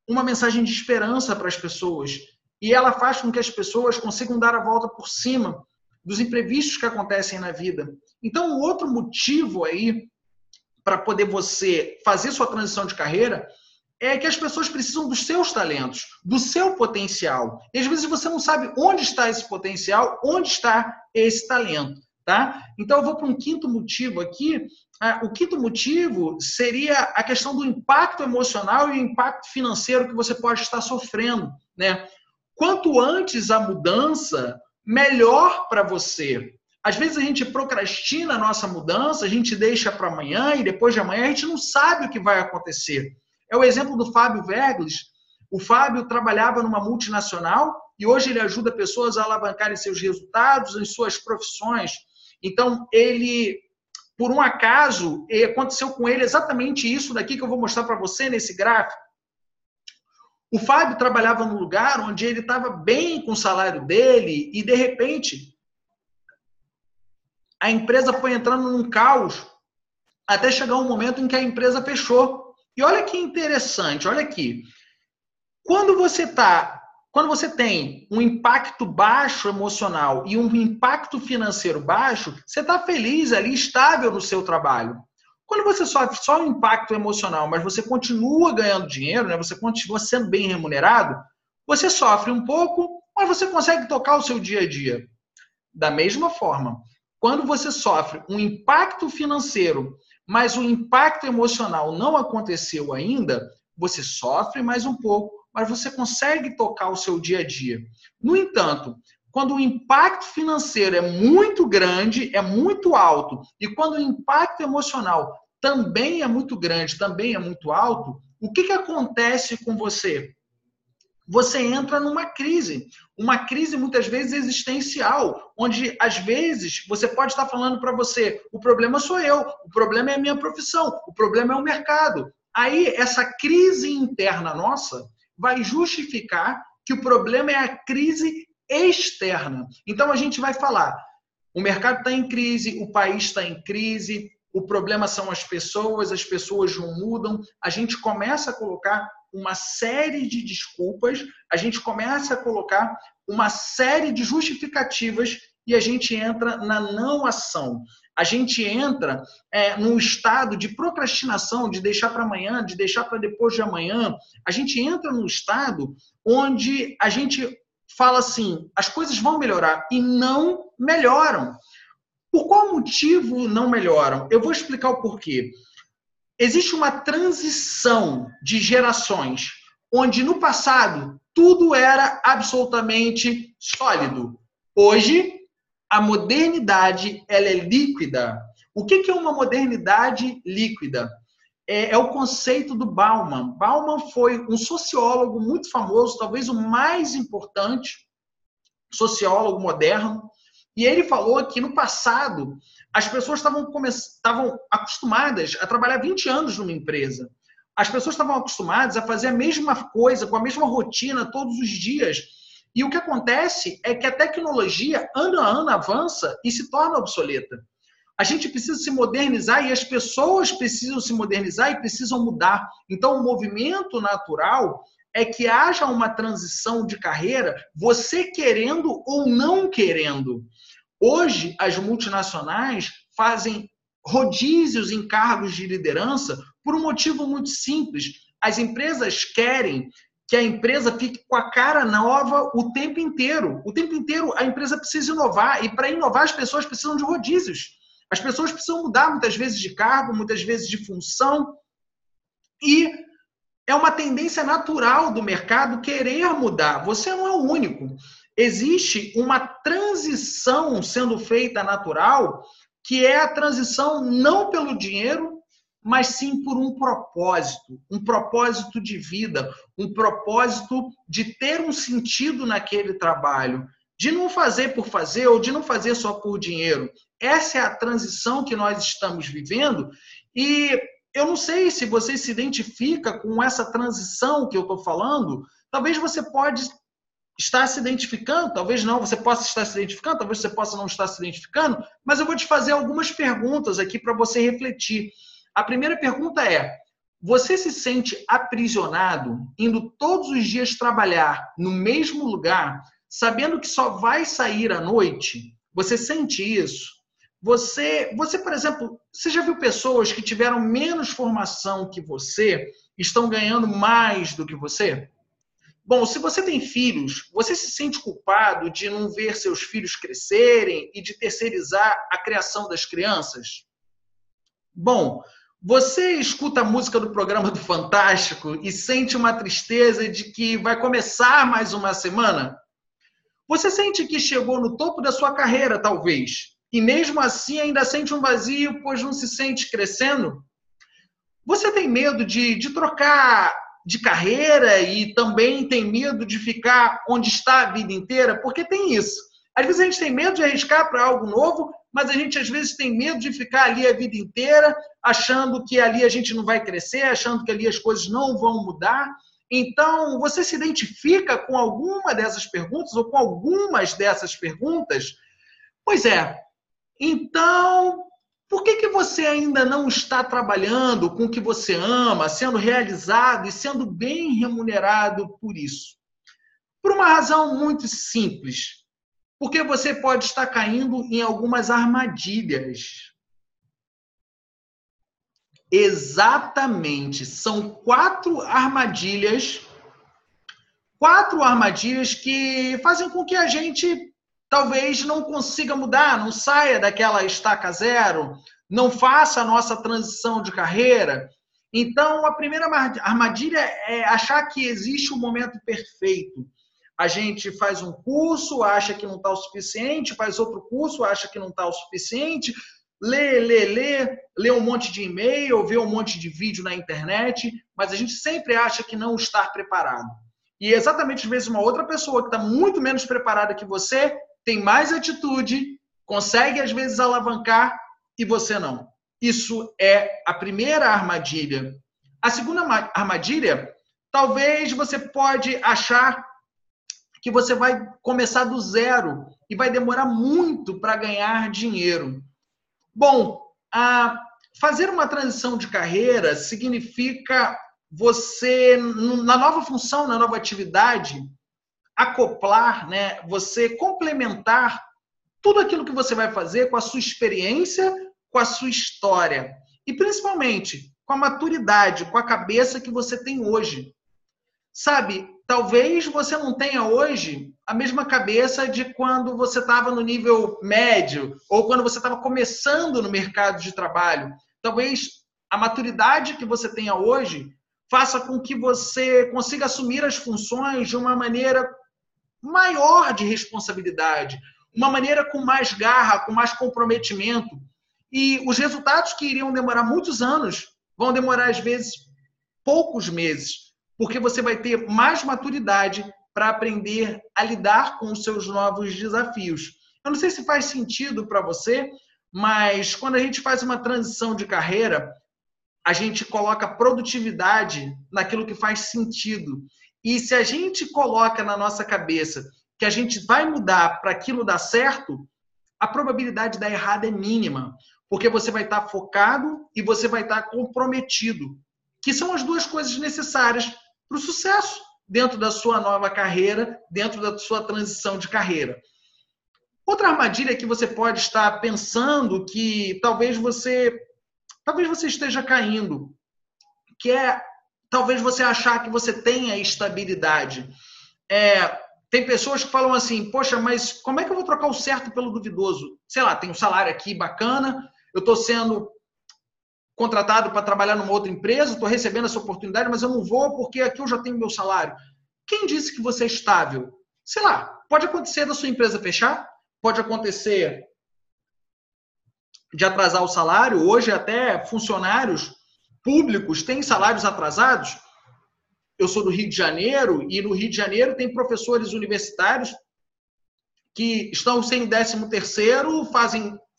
uma mensagem de esperança para as pessoas e ela faz com que as pessoas consigam dar a volta por cima dos imprevistos que acontecem na vida. Então, o outro motivo aí para poder você fazer sua transição de carreira é que as pessoas precisam dos seus talentos, do seu potencial. E às vezes você não sabe onde está esse potencial, onde está esse talento, tá? Então eu vou para um quinto motivo aqui. O quinto motivo seria a questão do impacto emocional e o impacto financeiro que você pode estar sofrendo, né? Quanto antes a mudança, melhor para você. Às vezes a gente procrastina a nossa mudança, a gente deixa para amanhã e depois de amanhã a gente não sabe o que vai acontecer. É o exemplo do Fábio Vergles. O Fábio trabalhava numa multinacional e hoje ele ajuda pessoas a alavancarem seus resultados em suas profissões. Então, ele, por um acaso, aconteceu com ele exatamente isso daqui que eu vou mostrar para você nesse gráfico. O Fábio trabalhava num lugar onde ele estava bem com o salário dele e, de repente, a empresa foi entrando num caos até chegar um momento em que a empresa fechou. E olha que interessante, olha aqui. Quando você tem um impacto baixo emocional e um impacto financeiro baixo, você está feliz ali, estável no seu trabalho. Quando você sofre só um impacto emocional, mas você continua ganhando dinheiro, né? Você continua sendo bem remunerado, você sofre um pouco, mas você consegue tocar o seu dia a dia. Da mesma forma, quando você sofre um impacto financeiro, mas o impacto emocional não aconteceu ainda, você sofre mais um pouco, mas você consegue tocar o seu dia a dia. No entanto, quando o impacto financeiro é muito grande, é muito alto, e quando o impacto emocional também é muito grande, também é muito alto, o que acontece com você? Você entra numa crise muitas vezes existencial, onde às vezes você pode estar falando para você: o problema sou eu, o problema é a minha profissão, o problema é o mercado. Aí essa crise interna nossa vai justificar que o problema é a crise externa. Então a gente vai falar: o mercado está em crise, o país está em crise, o problema são as pessoas não mudam. A gente começa a colocar uma série de desculpas, a gente começa a colocar uma série de justificativas e a gente entra na não ação. A gente entra num estado de procrastinação, de deixar para amanhã, de deixar para depois de amanhã. A gente entra num estado onde a gente fala assim: as coisas vão melhorar e não melhoram. Por qual motivo não melhoram? Eu vou explicar o porquê. Existe uma transição de gerações, onde no passado tudo era absolutamente sólido. Hoje, a modernidade ela é líquida. O que é uma modernidade líquida? É o conceito do Bauman. Bauman foi um sociólogo muito famoso, talvez o mais importante sociólogo moderno, e ele falou que no passado as pessoas estavam acostumadas a trabalhar 20 anos numa empresa. As pessoas estavam acostumadas a fazer a mesma coisa, com a mesma rotina todos os dias. E o que acontece é que a tecnologia, ano a ano, avança e se torna obsoleta. A gente precisa se modernizar e as pessoas precisam se modernizar e precisam mudar. Então, o movimento natural é que haja uma transição de carreira, você querendo ou não querendo. Hoje, as multinacionais fazem rodízios em cargos de liderança por um motivo muito simples. As empresas querem que a empresa fique com a cara nova o tempo inteiro. O tempo inteiro a empresa precisa inovar, e para inovar as pessoas precisam de rodízios. As pessoas precisam mudar muitas vezes de cargo, muitas vezes de função, e é uma tendência natural do mercado querer mudar. Você não é o único. Existe uma transição sendo feita natural, que é a transição não pelo dinheiro, mas sim por um propósito de vida, um propósito de ter um sentido naquele trabalho, de não fazer por fazer ou de não fazer só por dinheiro. Essa é a transição que nós estamos vivendo, e eu não sei se você se identifica com essa transição que eu estou falando. Talvez você pode estar se identificando, talvez não, você possa estar se identificando, talvez você possa não estar se identificando, mas eu vou te fazer algumas perguntas aqui para você refletir. A primeira pergunta é: você se sente aprisionado indo todos os dias trabalhar no mesmo lugar, sabendo que só vai sair à noite? Você sente isso? Você, por exemplo, você já viu pessoas que tiveram menos formação que você, estão ganhando mais do que você? Bom, se você tem filhos, você se sente culpado de não ver seus filhos crescerem e de terceirizar a criação das crianças? Bom, você escuta a música do programa do Fantástico e sente uma tristeza de que vai começar mais uma semana? Você sente que chegou no topo da sua carreira, talvez, e mesmo assim ainda sente um vazio, pois não se sente crescendo? Você tem medo de trocar de carreira e também tem medo de ficar onde está a vida inteira? Porque tem isso. Às vezes a gente tem medo de arriscar para algo novo, mas a gente às vezes tem medo de ficar ali a vida inteira, achando que ali a gente não vai crescer, achando que ali as coisas não vão mudar. Então, você se identifica com alguma dessas perguntas ou com algumas dessas perguntas? Pois é. Então, por que você ainda não está trabalhando com o que você ama, sendo realizado e sendo bem remunerado por isso? Por uma razão muito simples. Porque você pode estar caindo em algumas armadilhas. Exatamente. São 4 armadilhas que fazem com que a gente talvez não consiga mudar, não saia daquela estaca zero, não faça a nossa transição de carreira. Então, a primeira armadilha é achar que existe um momento perfeito. A gente faz um curso, acha que não está o suficiente, faz outro curso, acha que não está o suficiente, lê um monte de e-mail, vê um monte de vídeo na internet, mas a gente sempre acha que não está preparado. E exatamente, às vezes, uma outra pessoa que está muito menos preparada que você tem mais atitude, consegue, às vezes, alavancar e você não. Isso é a primeira armadilha. A segunda armadilha, talvez você pode achar que você vai começar do zero e vai demorar muito para ganhar dinheiro. Bom, fazer uma transição de carreira significa você, na nova função, na nova atividade, acoplar, né? Você complementar tudo aquilo que você vai fazer com a sua experiência, com a sua história e, principalmente, com a maturidade, com a cabeça que você tem hoje. Sabe, talvez você não tenha hoje a mesma cabeça de quando você estava no nível médio ou quando você estava começando no mercado de trabalho. Talvez a maturidade que você tenha hoje faça com que você consiga assumir as funções de uma maneira maior de responsabilidade, uma maneira com mais garra, com mais comprometimento. E os resultados que iriam demorar muitos anos vão demorar, às vezes, poucos meses, porque você vai ter mais maturidade para aprender a lidar com os seus novos desafios. Eu não sei se faz sentido para você, mas quando a gente faz uma transição de carreira, a gente coloca produtividade naquilo que faz sentido. E se a gente coloca na nossa cabeça que a gente vai mudar para aquilo dar certo, a probabilidade de dar errado é mínima, porque você vai estar focado e você vai estar comprometido, que são as duas coisas necessárias para o sucesso dentro da sua nova carreira, dentro da sua transição de carreira. Outra armadilha que você pode estar pensando que talvez você esteja caindo, que é talvez você achar que você tenha estabilidade. Tem pessoas que falam assim, poxa, mas como é que eu vou trocar o certo pelo duvidoso? Sei lá, tem um salário aqui bacana, eu estou sendo contratado para trabalhar numa outra empresa, estou recebendo essa oportunidade, mas eu não vou porque aqui eu já tenho meu salário. Quem disse que você é estável? Sei lá, pode acontecer da sua empresa fechar, pode acontecer de atrasar o salário. Hoje até funcionários públicos têm salários atrasados. Eu sou do Rio de Janeiro e no Rio de Janeiro tem professores universitários que estão sem 13º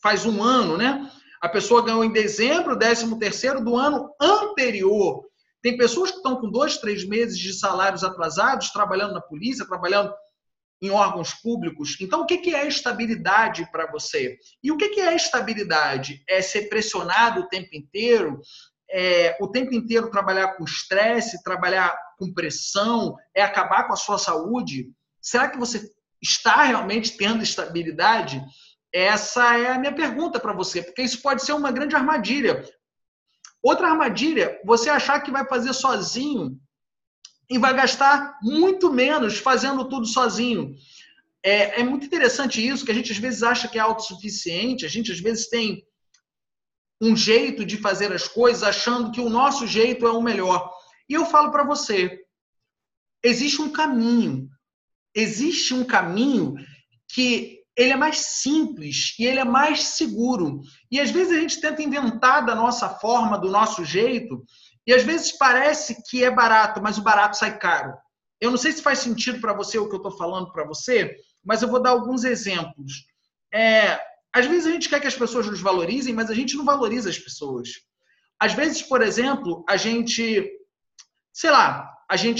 faz um ano, né? A pessoa ganhou em dezembro o 13º do ano anterior. Tem pessoas que estão com 2, 3 meses de salários atrasados, trabalhando na polícia, trabalhando em órgãos públicos. Então, o que é estabilidade para você? E o que é estabilidade? É ser pressionado o tempo inteiro? O tempo inteiro trabalhar com estresse, trabalhar com pressão? É acabar com a sua saúde? Será que você está realmente tendo estabilidade? Essa é a minha pergunta para você, porque isso pode ser uma grande armadilha. Outra armadilha, você achar que vai fazer sozinho e vai gastar muito menos fazendo tudo sozinho. É muito interessante isso, que a gente às vezes acha que é autossuficiente, a gente às vezes tem um jeito de fazer as coisas achando que o nosso jeito é o melhor. E eu falo para você, existe um caminho que ele é mais simples e ele é mais seguro. E às vezes a gente tenta inventar da nossa forma, do nosso jeito, e às vezes parece que é barato, mas o barato sai caro. Eu não sei se faz sentido para você o que eu estou falando para você, mas eu vou dar alguns exemplos. Às vezes a gente quer que as pessoas nos valorizem, mas a gente não valoriza as pessoas. Às vezes, por exemplo, a gente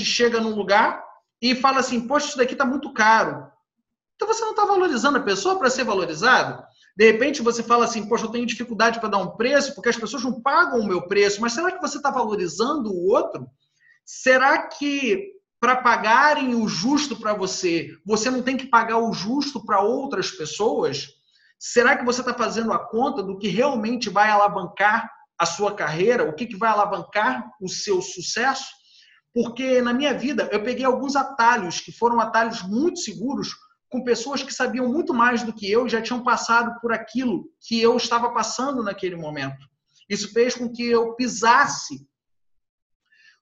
chega num lugar e fala assim, poxa, isso daqui está muito caro. Então você não está valorizando a pessoa para ser valorizado. De repente você fala assim, poxa, eu tenho dificuldade para dar um preço porque as pessoas não pagam o meu preço, mas será que você está valorizando o outro? Será que para pagarem o justo para você, você não tem que pagar o justo para outras pessoas? Será que você está fazendo a conta do que realmente vai alavancar a sua carreira? O que vai alavancar o seu sucesso? Porque na minha vida eu peguei alguns atalhos que foram atalhos muito seguros com pessoas que sabiam muito mais do que eu e já tinham passado por aquilo que eu estava passando naquele momento. Isso fez com que eu pisasse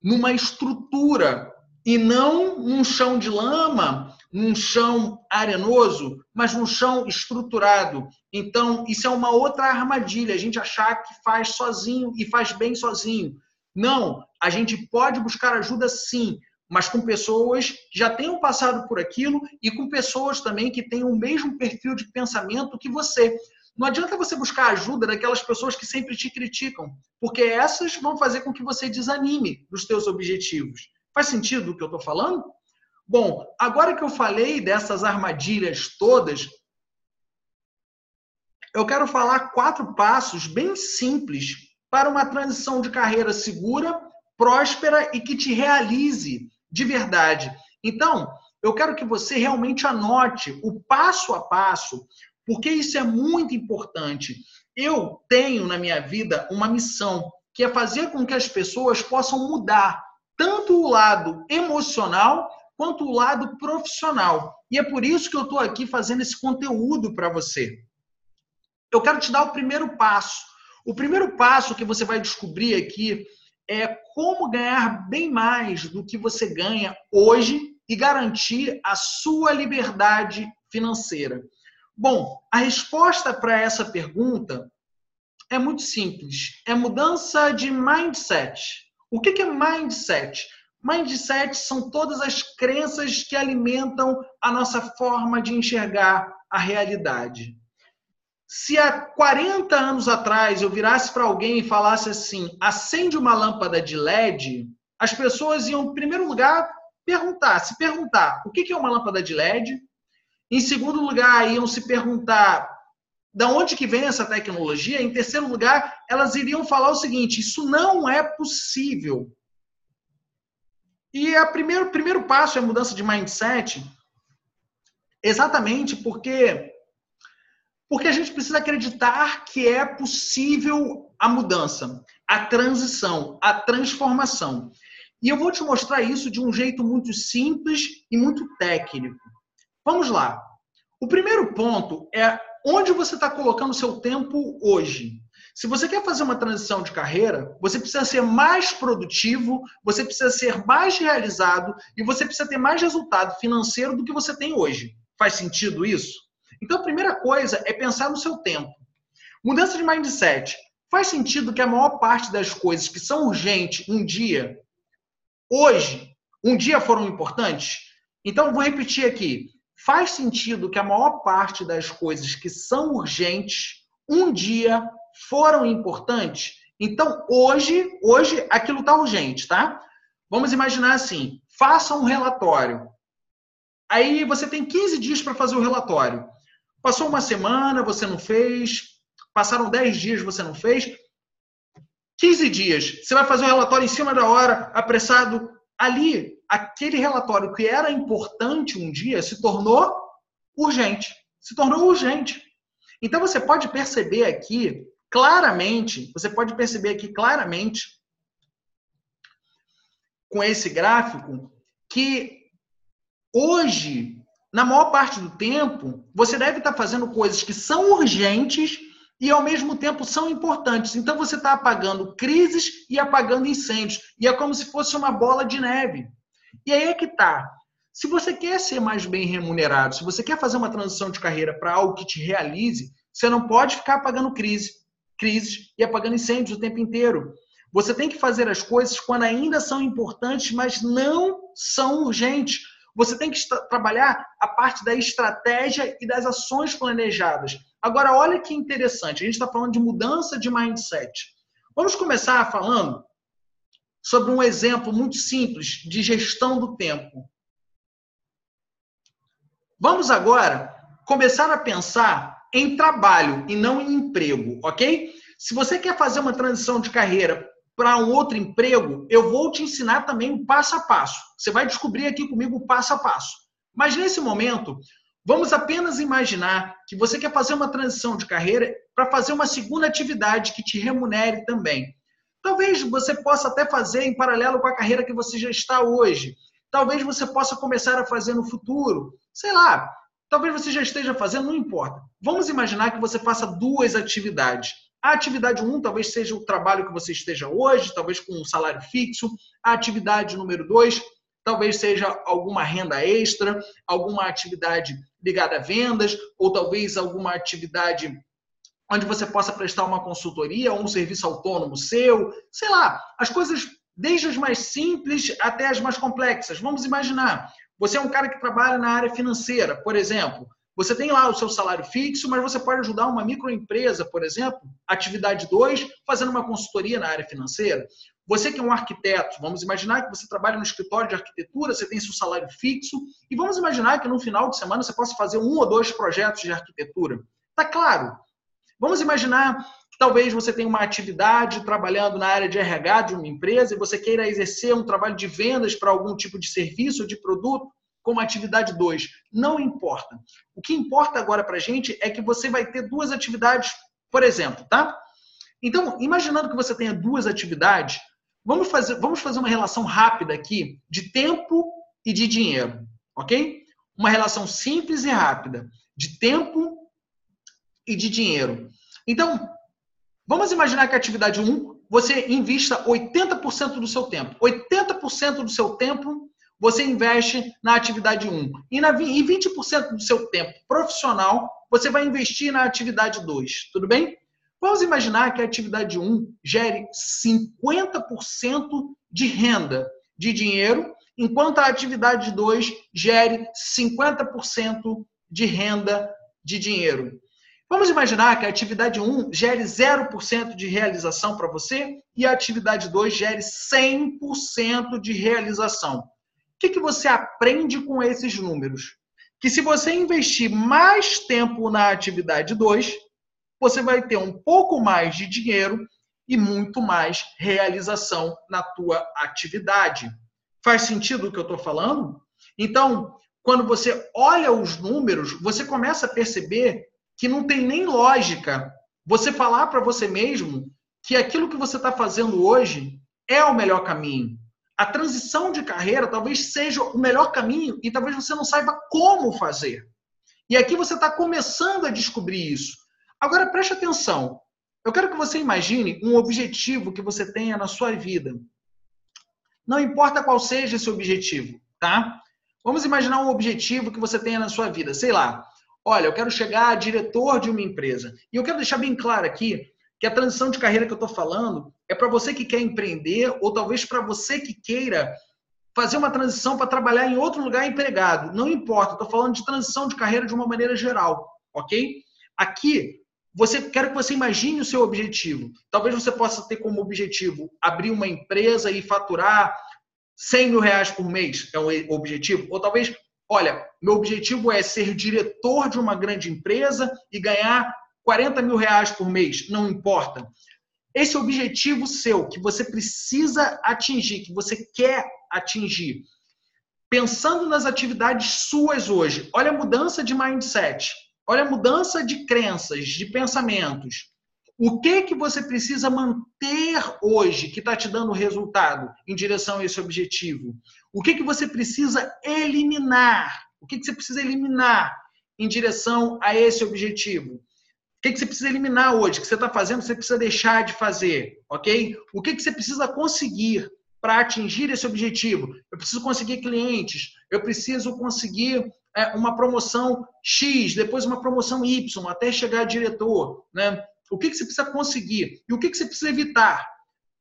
numa estrutura e não num chão de lama, num chão arenoso, mas num chão estruturado. Então, isso é uma outra armadilha, a gente achar que faz sozinho e faz bem sozinho. Não, a gente pode buscar ajuda sim, mas com pessoas que já tenham passado por aquilo e com pessoas também que tenham o mesmo perfil de pensamento que você. Não adianta você buscar ajuda daquelas pessoas que sempre te criticam, porque essas vão fazer com que você desanime dos seus objetivos. Faz sentido o que eu estou falando? Bom, agora que eu falei dessas armadilhas todas, eu quero falar 4 passos bem simples para uma transição de carreira segura, próspera e que te realize de verdade. Então, eu quero que você realmente anote o passo a passo, porque isso é muito importante. Eu tenho na minha vida uma missão, que é fazer com que as pessoas possam mudar tanto o lado emocional quanto o lado profissional. E é por isso que eu estou aqui fazendo esse conteúdo para você. Eu quero te dar o primeiro passo. O primeiro passo que você vai descobrir aqui é como ganhar bem mais do que você ganha hoje e garantir a sua liberdade financeira. Bom, a resposta para essa pergunta é muito simples. É mudança de mindset. O que é mindset? Mindset são todas as crenças que alimentam a nossa forma de enxergar a realidade. Se há 40 anos atrás eu virasse para alguém e falasse assim, acende uma lâmpada de LED, as pessoas iam, em primeiro lugar, se perguntar o que é uma lâmpada de LED. Em segundo lugar, iam se perguntar de onde que vem essa tecnologia. Em terceiro lugar, elas iriam falar o seguinte, isso não é possível. E o primeiro passo é a mudança de mindset, exatamente porque Porque a gente precisa acreditar que é possível a mudança, a transição, a transformação. E eu vou te mostrar isso de um jeito muito simples e muito técnico. Vamos lá. O primeiro ponto é onde você está colocando o seu tempo hoje. Se você quer fazer uma transição de carreira, você precisa ser mais produtivo, você precisa ser mais realizado e você precisa ter mais resultado financeiro do que você tem hoje. Faz sentido isso? Então, a primeira coisa é pensar no seu tempo. Mudança de mindset. Faz sentido que a maior parte das coisas que são urgentes um dia, hoje, um dia foram importantes? Então, vou repetir aqui. Faz sentido que a maior parte das coisas que são urgentes, um dia foram importantes? Então, hoje aquilo está urgente, tá? Vamos imaginar assim, faça um relatório. Aí você tem 15 dias para fazer o relatório. Passou uma semana, você não fez. Passaram 10 dias, você não fez. 15 dias, você vai fazer o relatório em cima da hora, apressado. Ali, aquele relatório que era importante um dia se tornou urgente. Se tornou urgente. Então, você pode perceber aqui claramente, com esse gráfico, que hoje, na maior parte do tempo, você deve estar fazendo coisas que são urgentes e, ao mesmo tempo, são importantes. Então, você está apagando crises e apagando incêndios. E é como se fosse uma bola de neve. E aí é que está. Se você quer ser mais bem remunerado, se você quer fazer uma transição de carreira para algo que te realize, você não pode ficar apagando crises e apagando incêndios o tempo inteiro. Você tem que fazer as coisas quando ainda são importantes, mas não são urgentes. Você tem que trabalhar a parte da estratégia e das ações planejadas. Agora, olha que interessante. A gente está falando de mudança de mindset. Vamos começar falando sobre um exemplo muito simples de gestão do tempo. Vamos agora começar a pensar em trabalho e não em emprego, ok? Se você quer fazer uma transição de carreira para um outro emprego, eu vou te ensinar também o passo a passo. Você vai descobrir aqui comigo o passo a passo. Mas nesse momento, vamos apenas imaginar que você quer fazer uma transição de carreira para fazer uma segunda atividade que te remunere também. Talvez você possa até fazer em paralelo com a carreira que você já está hoje. Talvez você possa começar a fazer no futuro. Sei lá, talvez você já esteja fazendo, não importa. Vamos imaginar que você faça duas atividades. A atividade 1 talvez seja o trabalho que você esteja hoje, talvez com um salário fixo. A atividade número 2 talvez seja alguma renda extra, alguma atividade ligada a vendas, ou talvez alguma atividade onde você possa prestar uma consultoria ou um serviço autônomo seu. Sei lá, as coisas desde as mais simples até as mais complexas. Vamos imaginar, você é um cara que trabalha na área financeira, por exemplo. Você tem lá o seu salário fixo, mas você pode ajudar uma microempresa, por exemplo, atividade 2, fazendo uma consultoria na área financeira. Você que é um arquiteto, vamos imaginar que você trabalha no escritório de arquitetura, você tem seu salário fixo, e vamos imaginar que no final de semana você possa fazer 1 ou 2 projetos de arquitetura. Tá claro? Vamos imaginar que talvez você tenha uma atividade trabalhando na área de RH de uma empresa e você queira exercer um trabalho de vendas para algum tipo de serviço ou de produto, como atividade 2. Não importa. O que importa agora para a gente é que você vai ter 2 atividades, por exemplo, tá? Então, imaginando que você tenha 2 atividades, vamos fazer uma relação rápida aqui de tempo e de dinheiro, ok? Uma relação simples e rápida de tempo e de dinheiro. Então, vamos imaginar que a atividade 1, você invista 80% do seu tempo. 80% do seu tempo você investe na atividade 1. E 20% do seu tempo profissional, você vai investir na atividade 2. Tudo bem? Vamos imaginar que a atividade 1 gere 50% de renda, de dinheiro, enquanto a atividade 2 gere 50% de renda, de dinheiro. Vamos imaginar que a atividade 1 gere 0% de realização para você e a atividade 2 gere 100% de realização. O que você aprende com esses números? Que se você investir mais tempo na atividade 2, você vai ter um pouco mais de dinheiro e muito mais realização na tua atividade. Faz sentido o que eu estou falando? Então, quando você olha os números, você começa a perceber que não tem nem lógica você falar para você mesmo que aquilo que você está fazendo hoje é o melhor caminho. A transição de carreira talvez seja o melhor caminho e talvez você não saiba como fazer. E aqui você está começando a descobrir isso. Agora, preste atenção. Eu quero que você imagine um objetivo que você tenha na sua vida. Não importa qual seja esse objetivo, tá? Vamos imaginar um objetivo que você tenha na sua vida. Sei lá, olha, eu quero chegar a diretor de uma empresa. E eu quero deixar bem claro aqui que a transição de carreira que eu estou falando é para você que quer empreender ou talvez para você que queira fazer uma transição para trabalhar em outro lugar empregado. Não importa, estou falando de transição de carreira de uma maneira geral, ok? Aqui, quero que você imagine o seu objetivo. Talvez você possa ter como objetivo abrir uma empresa e faturar 100 mil reais por mês, é o objetivo. Ou talvez, olha, meu objetivo é ser diretor de uma grande empresa e ganhar 40 mil reais por mês, não importa. Esse objetivo seu, que você precisa atingir, que você quer atingir, pensando nas atividades suas hoje, olha a mudança de mindset, olha a mudança de crenças, de pensamentos. O que você precisa manter hoje que está te dando resultado em direção a esse objetivo? O que você precisa eliminar? O que você precisa eliminar em direção a esse objetivo? O que você precisa eliminar hoje? Que você está fazendo, você precisa deixar de fazer, ok? O que você precisa conseguir para atingir esse objetivo? Eu preciso conseguir clientes, eu preciso conseguir uma promoção X, depois uma promoção Y, até chegar a diretor, né? O que você precisa conseguir? E o que você precisa evitar?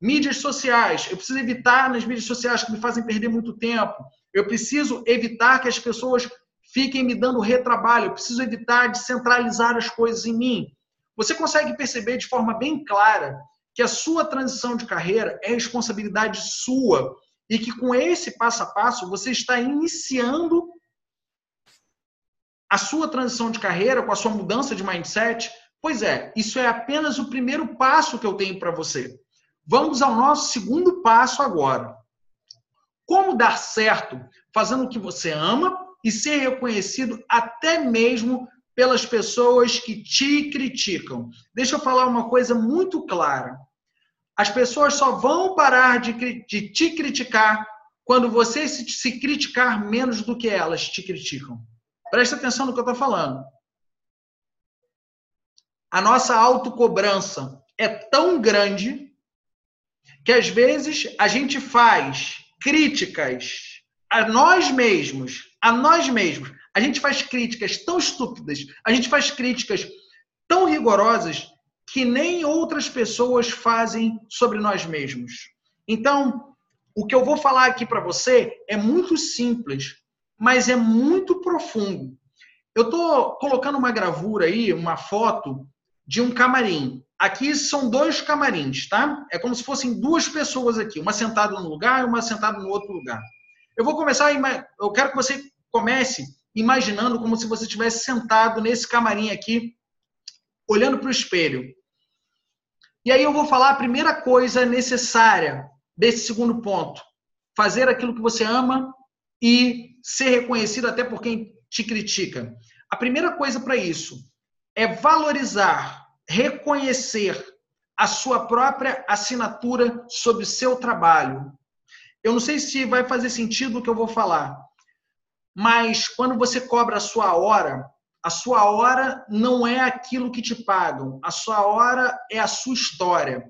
Mídias sociais. Eu preciso evitar nas mídias sociais que me fazem perder muito tempo. Eu preciso evitar que as pessoas fiquem me dando retrabalho. Eu preciso evitar de centralizar as coisas em mim. Você consegue perceber de forma bem clara que a sua transição de carreira é responsabilidade sua e que com esse passo a passo você está iniciando a sua transição de carreira com a sua mudança de mindset. Pois é, isso é apenas o primeiro passo que eu tenho para você. Vamos ao nosso segundo passo agora. Como dar certo fazendo o que você ama e ser reconhecido até mesmo pelas pessoas que te criticam. Deixa eu falar uma coisa muito clara. As pessoas só vão parar de te criticar quando você se criticar menos do que elas te criticam. Presta atenção no que eu estou falando. A nossa autocobrança é tão grande que às vezes a gente faz críticas a nós mesmos. A gente faz críticas tão estúpidas, a gente faz críticas tão rigorosas que nem outras pessoas fazem sobre nós mesmos. Então, o que eu vou falar aqui para você é muito simples, mas é muito profundo. Eu estou colocando uma gravura aí, uma foto de um camarim. Aqui são 2 camarins, tá? É como se fossem 2 pessoas aqui, uma sentada num lugar e uma sentada no outro lugar. Eu quero que você comece imaginando como se você estivesse sentado nesse camarim aqui, olhando para o espelho. E aí eu vou falar a primeira coisa necessária desse segundo ponto. Fazer aquilo que você ama e ser reconhecido até por quem te critica. A primeira coisa para isso é valorizar, reconhecer a sua própria assinatura sobre o seu trabalho. Eu não sei se vai fazer sentido o que eu vou falar, mas quando você cobra a sua hora não é aquilo que te pagam, a sua hora é a sua história.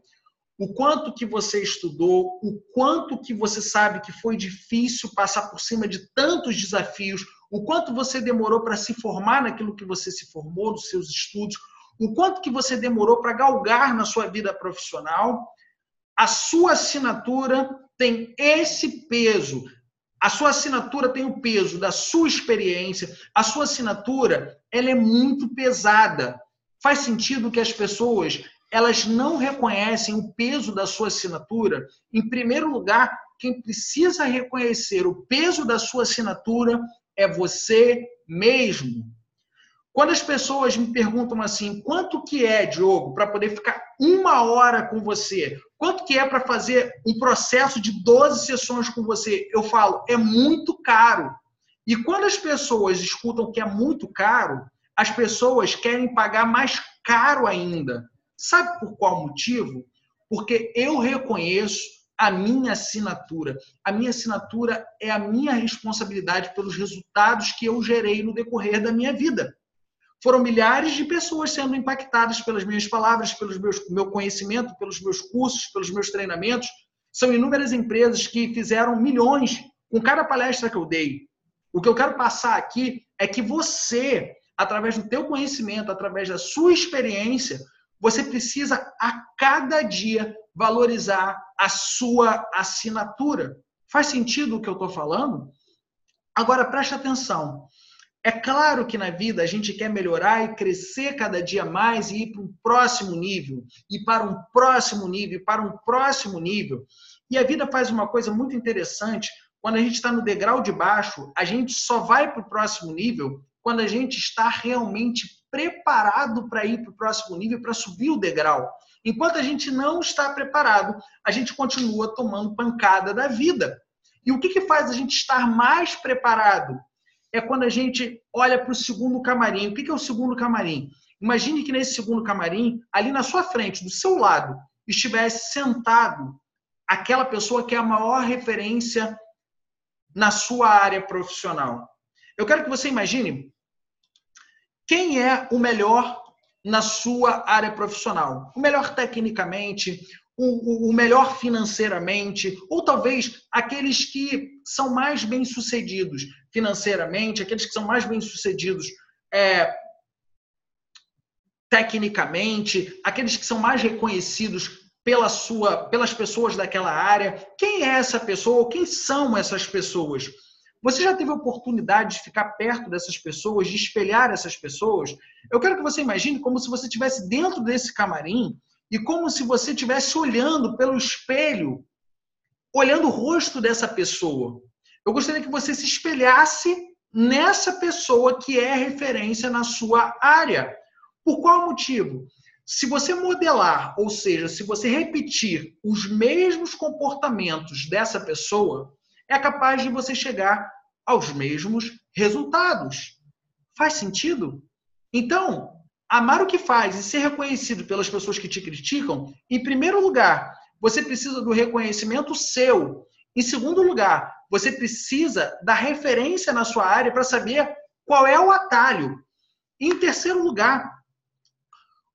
O quanto que você estudou, o quanto que você sabe que foi difícil passar por cima de tantos desafios, o quanto você demorou para se formar naquilo que você se formou, nos seus estudos, o quanto que você demorou para galgar na sua vida profissional, a sua assinatura tem esse peso. A sua assinatura tem o peso da sua experiência, a sua assinatura ela é muito pesada. Faz sentido que as pessoas elas não reconhecem o peso da sua assinatura? Em primeiro lugar, quem precisa reconhecer o peso da sua assinatura é você mesmo. Quando as pessoas me perguntam assim, quanto que é, Diogo, para poder ficar 1 hora com você? Quanto que é para fazer um processo de 12 sessões com você? Eu falo, é muito caro. E quando as pessoas escutam que é muito caro, as pessoas querem pagar mais caro ainda. Sabe por qual motivo? Porque eu reconheço a minha assinatura. A minha assinatura é a minha responsabilidade pelos resultados que eu gerei no decorrer da minha vida. Foram milhares de pessoas sendo impactadas pelas minhas palavras, pelo meu conhecimento, pelos meus cursos, pelos meus treinamentos. São inúmeras empresas que fizeram milhões com cada palestra que eu dei. O que eu quero passar aqui é que você, através do teu conhecimento, através da sua experiência, você precisa a cada dia valorizar a sua assinatura. Faz sentido o que eu estou falando? Agora, preste atenção. É claro que na vida a gente quer melhorar e crescer cada dia mais e ir para um próximo nível, e para um próximo nível, e para um próximo nível. E a vida faz uma coisa muito interessante. Quando a gente está no degrau de baixo, a gente só vai para o próximo nível quando a gente está realmente preparado para ir para o próximo nível, para subir o degrau. Enquanto a gente não está preparado, a gente continua tomando pancada da vida. E o que faz a gente estar mais preparado? É quando a gente olha para o segundo camarim. O que é o segundo camarim? Imagine que nesse segundo camarim, ali na sua frente, do seu lado, estivesse sentado aquela pessoa que é a maior referência na sua área profissional. Eu quero que você imagine quem é o melhor na sua área profissional. O melhor tecnicamente, o melhor financeiramente, ou talvez aqueles que são mais bem-sucedidos financeiramente, aqueles que são mais bem-sucedidos tecnicamente, aqueles que são mais reconhecidos pelas pessoas daquela área. Quem é essa pessoa ou quem são essas pessoas? Você já teve a oportunidade de ficar perto dessas pessoas, de espelhar essas pessoas? Eu quero que você imagine como se você estivesse dentro desse camarim e como se você estivesse olhando pelo espelho, olhando o rosto dessa pessoa. Eu gostaria que você se espelhasse nessa pessoa que é referência na sua área. Por qual motivo? Se você modelar, ou seja, se você repetir os mesmos comportamentos dessa pessoa, é capaz de você chegar aos mesmos resultados. Faz sentido? Então, amar o que faz e ser reconhecido pelas pessoas que te criticam, em primeiro lugar, você precisa do reconhecimento seu. Em segundo lugar, você precisa da referência na sua área para saber qual é o atalho. Em terceiro lugar,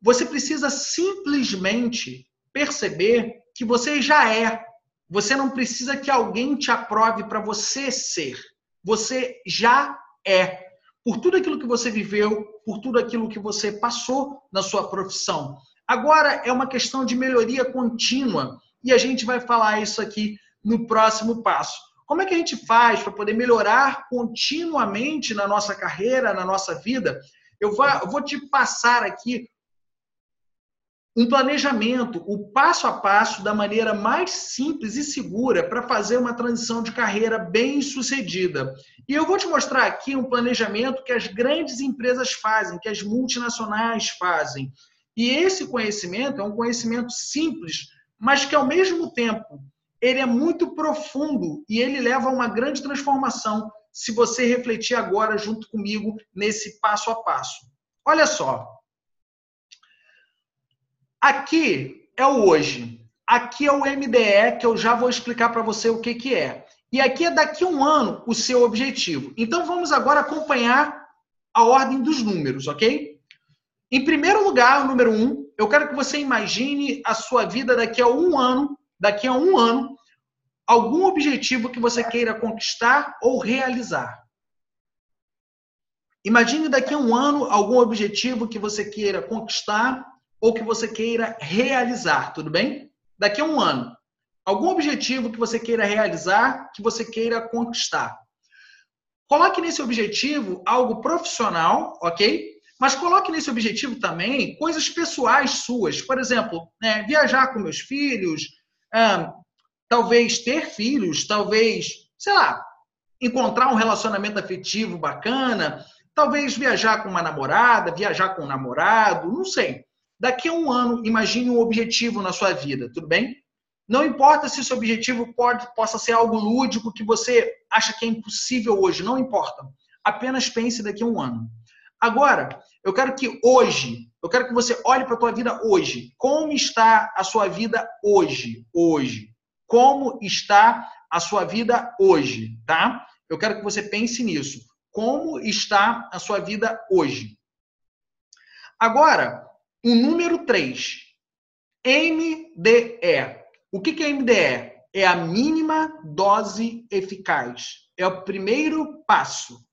você precisa simplesmente perceber que você já é. Você não precisa que alguém te aprove para você ser. Você já é. Por tudo aquilo que você viveu, por tudo aquilo que você passou na sua profissão. Agora é uma questão de melhoria contínua. E a gente vai falar isso aqui no próximo passo. Como é que a gente faz para poder melhorar continuamente na nossa carreira, na nossa vida? Eu vou te passar aqui um planejamento, o passo a passo, da maneira mais simples e segura para fazer uma transição de carreira bem sucedida. E eu vou te mostrar aqui um planejamento que as grandes empresas fazem, que as multinacionais fazem. E esse conhecimento é um conhecimento simples, mas que ao mesmo tempo ele é muito profundo e ele leva a uma grande transformação se você refletir agora junto comigo nesse passo a passo. Olha só. Aqui é o hoje. Aqui é o MDE, que eu já vou explicar para você o que é. E aqui é daqui a um ano o seu objetivo. Então vamos agora acompanhar a ordem dos números, ok? Em primeiro lugar, o número 1, eu quero que você imagine a sua vida daqui a um ano, algum objetivo que você queira conquistar ou realizar. Imagine daqui a um ano algum objetivo que você queira conquistar ou que você queira realizar, tudo bem? Daqui a um ano. Algum objetivo que você queira realizar, que você queira conquistar. Coloque nesse objetivo algo profissional, ok? Mas coloque nesse objetivo também coisas pessoais suas. Por exemplo, viajar com meus filhos, talvez ter filhos, talvez, sei lá, encontrar um relacionamento afetivo bacana, talvez viajar com uma namorada, viajar com um namorado, não sei. Daqui a um ano, imagine um objetivo na sua vida, tudo bem? Não importa se esse objetivo possa ser algo lúdico que você acha que é impossível hoje, não importa. Apenas pense daqui a um ano. Agora, eu quero que você olhe para a tua vida hoje. Como está a sua vida hoje? Hoje. Como está a sua vida hoje, tá? Eu quero que você pense nisso. Como está a sua vida hoje? Agora, o número 3. MDE. O que é MDE? É a mínima dose eficaz. É o primeiro passo.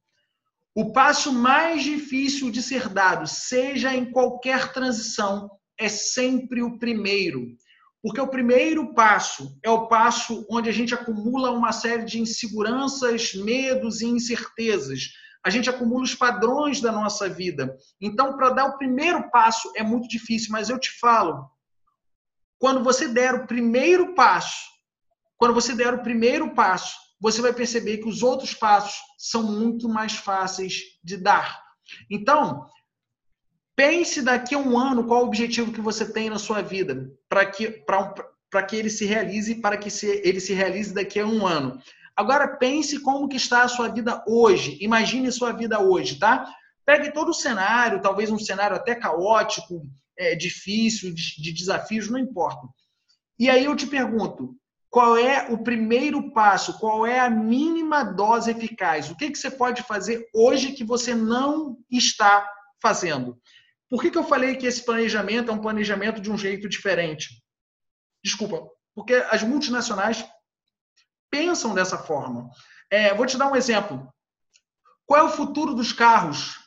O passo mais difícil de ser dado, seja em qualquer transição, é sempre o primeiro. Porque o primeiro passo é o passo onde a gente acumula uma série de inseguranças, medos e incertezas. A gente acumula os padrões da nossa vida. Então, para dar o primeiro passo é muito difícil, mas eu te falo, quando você der o primeiro passo, você vai perceber que os outros passos são muito mais fáceis de dar. Então, pense daqui a um ano qual o objetivo que você tem na sua vida para que ele se realize, ele se realize daqui a um ano. Agora pense como que está a sua vida hoje. Imagine a sua vida hoje, tá? Pegue todo o cenário, talvez um cenário até caótico, difícil, de desafios, não importa. E aí eu te pergunto, qual é o primeiro passo? Qual é a mínima dose eficaz? O que você pode fazer hoje que você não está fazendo? Por que eu falei que esse planejamento é um planejamento de um jeito diferente? Desculpa, porque as multinacionais pensam dessa forma. Vou te dar um exemplo. Qual é o futuro dos carros?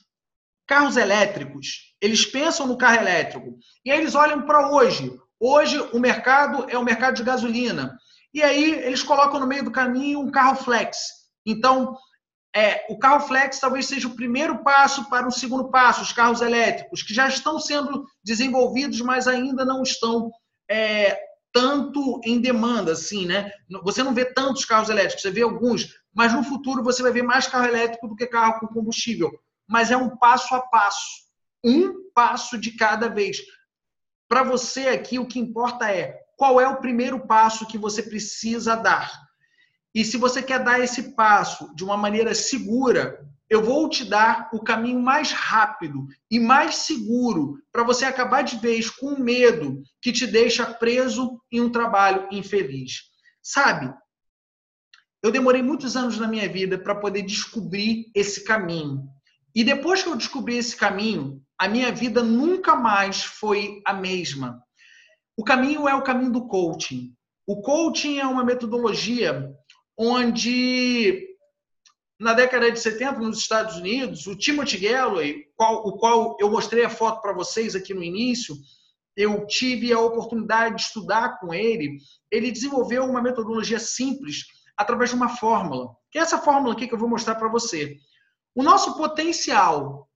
Carros elétricos. Eles pensam no carro elétrico. E aí eles olham para hoje. Hoje o mercado é o mercado de gasolina. E aí eles colocam no meio do caminho um carro flex. Então, o carro flex talvez seja o primeiro passo para um segundo passo, os carros elétricos, que já estão sendo desenvolvidos, mas ainda não estão tanto em demanda, assim, né? Você não vê tantos carros elétricos, você vê alguns, mas no futuro você vai ver mais carro elétrico do que carro com combustível. Mas é um passo a passo, um passo de cada vez. Para você aqui, o que importa é qual é o primeiro passo que você precisa dar. E se você quer dar esse passo de uma maneira segura, eu vou te dar o caminho mais rápido e mais seguro para você acabar de vez com o medo que te deixa preso em um trabalho infeliz. Sabe, eu demorei muitos anos na minha vida para poder descobrir esse caminho. E depois que eu descobri esse caminho, a minha vida nunca mais foi a mesma. O caminho é o caminho do coaching. O coaching é uma metodologia onde, na década de 70, nos Estados Unidos, o Timothy Gallwey, o qual eu mostrei a foto para vocês aqui no início, eu tive a oportunidade de estudar com ele. Ele desenvolveu uma metodologia simples através de uma fórmula, que é essa fórmula aqui que eu vou mostrar para você. O nosso potencial,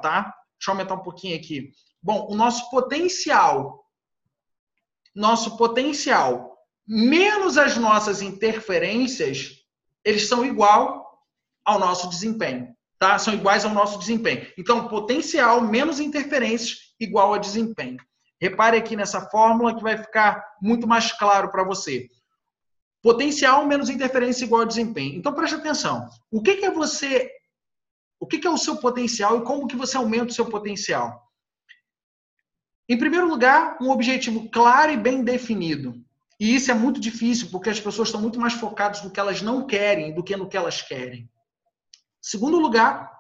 tá? Deixa eu aumentar um pouquinho aqui. Bom, o nosso potencial menos as nossas interferências, eles são igual ao nosso desempenho, tá? São iguais ao nosso desempenho. Então, potencial menos interferências igual a desempenho. Repare aqui nessa fórmula que vai ficar muito mais claro para você. Potencial menos interferência igual a desempenho. Então, preste atenção. O que é o seu potencial e como que você aumenta o seu potencial? Em primeiro lugar, um objetivo claro e bem definido. E isso é muito difícil, porque as pessoas estão muito mais focadas no que elas não querem do que no que elas querem. Segundo lugar,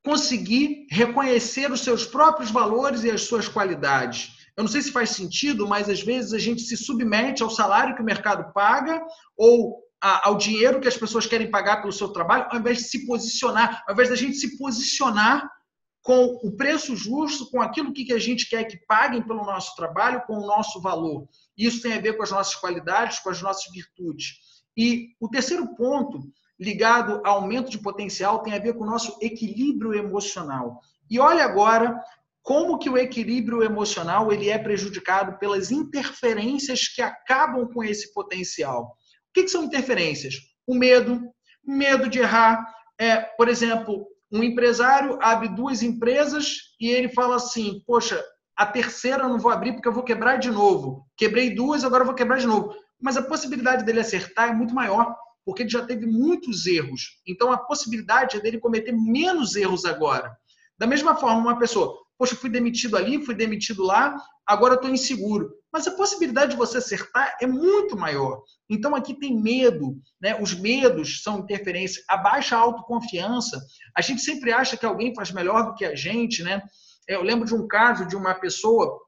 conseguir reconhecer os seus próprios valores e as suas qualidades. Eu não sei se faz sentido, mas às vezes a gente se submete ao salário que o mercado paga ou ao dinheiro que as pessoas querem pagar pelo seu trabalho, ao invés de se posicionar, ao invés da gente se posicionar com o preço justo, com aquilo que a gente quer que paguem pelo nosso trabalho, com o nosso valor. Isso tem a ver com as nossas qualidades, com as nossas virtudes. E o terceiro ponto, ligado ao aumento de potencial, tem a ver com o nosso equilíbrio emocional. E olha agora como que o equilíbrio emocional ele é prejudicado pelas interferências que acabam com esse potencial. O que são interferências? O medo de errar. Por exemplo, um empresário abre 2 empresas e ele fala assim, poxa, a terceira eu não vou abrir porque eu vou quebrar de novo. Quebrei 2, agora eu vou quebrar de novo. Mas a possibilidade dele acertar é muito maior. porque ele já teve muitos erros. Então, a possibilidade é dele cometer menos erros agora. Da mesma forma, uma pessoa, poxa, fui demitido ali, fui demitido lá, agora eu estou inseguro. Mas a possibilidade de você acertar é muito maior. Então, aqui tem medo, né? Os medos são interferência. A baixa autoconfiança, a gente sempre acha que alguém faz melhor do que a gente, né? Eu lembro de um caso de uma pessoa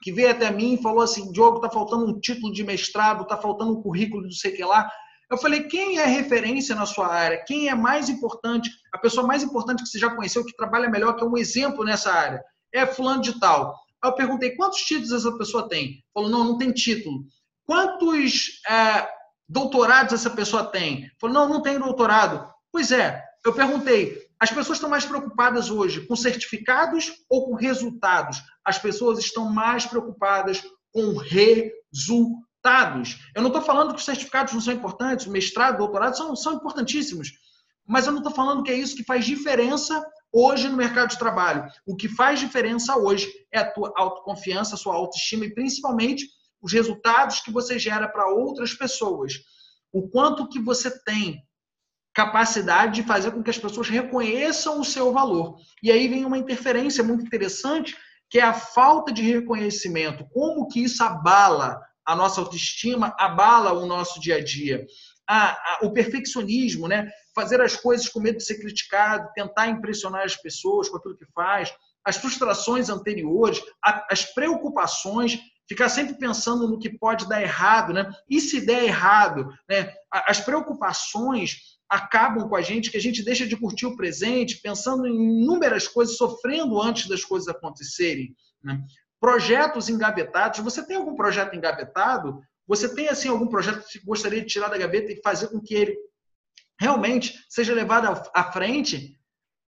que veio até mim e falou assim, Diogo, está faltando um título de mestrado, está faltando um currículo de não sei o que lá. Eu falei, quem é referência na sua área? Quem é mais importante? A pessoa mais importante que você já conheceu, que trabalha melhor, que é um exemplo nessa área? É fulano de tal. Aí eu perguntei, quantos títulos essa pessoa tem? Falou, não tem título. Quantos doutorados essa pessoa tem? Falou, não tem doutorado. Pois é, eu perguntei, as pessoas estão mais preocupadas hoje com certificados ou com resultados? As pessoas estão mais preocupadas com resultados. Eu não estou falando que os certificados não são importantes, o mestrado, doutorado são importantíssimos, mas eu não estou falando que é isso que faz diferença hoje no mercado de trabalho. O que faz diferença hoje é a tua autoconfiança, a sua autoestima e principalmente os resultados que você gera para outras pessoas. O quanto que você tem capacidade de fazer com que as pessoas reconheçam o seu valor. E aí vem uma interferência muito interessante, que é a falta de reconhecimento. Como que isso abala a nossa autoestima, abala o nosso dia a dia. O perfeccionismo, né? Fazer as coisas com medo de ser criticado, tentar impressionar as pessoas com aquilo que faz, as frustrações anteriores, as preocupações, ficar sempre pensando no que pode dar errado, né? E se der errado, né? As preocupações acabam com a gente, que a gente deixa de curtir o presente, pensando em inúmeras coisas, sofrendo antes das coisas acontecerem, né? Projetos engavetados. Você tem algum projeto engavetado? Você tem assim algum projeto que você gostaria de tirar da gaveta e fazer com que ele realmente seja levado à frente?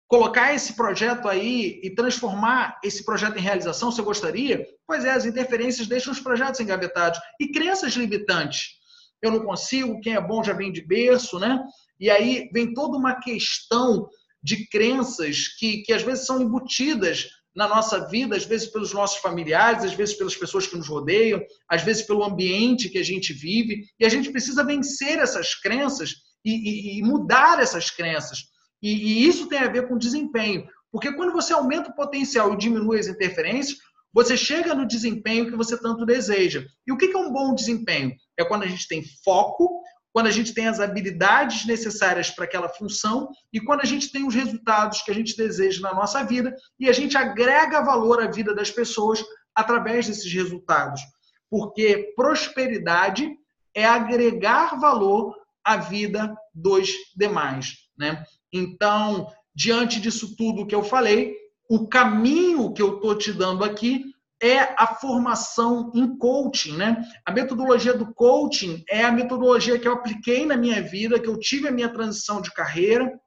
Colocar esse projeto aí e transformar esse projeto em realização, você gostaria? Pois é, as interferências deixam os projetos engavetados. E crenças limitantes. Eu não consigo, quem é bom já vem de berço, né? E aí vem toda uma questão de crenças que às vezes são embutidas na nossa vida, às vezes pelos nossos familiares, às vezes pelas pessoas que nos rodeiam, às vezes pelo ambiente que a gente vive, e a gente precisa vencer essas crenças e mudar essas crenças. E isso tem a ver com desempenho, porque quando você aumenta o potencial e diminui as interferências, você chega no desempenho que você tanto deseja. E o que é um bom desempenho? É quando a gente tem foco, quando a gente tem as habilidades necessárias para aquela função e quando a gente tem os resultados que a gente deseja na nossa vida e a gente agrega valor à vida das pessoas através desses resultados. Porque prosperidade é agregar valor à vida dos demais, né? Então, diante disso tudo que eu falei, o caminho que eu estou te dando aqui é a formação em coaching, né? A metodologia do coaching é a metodologia que eu apliquei na minha vida, que eu tive a minha transição de carreira.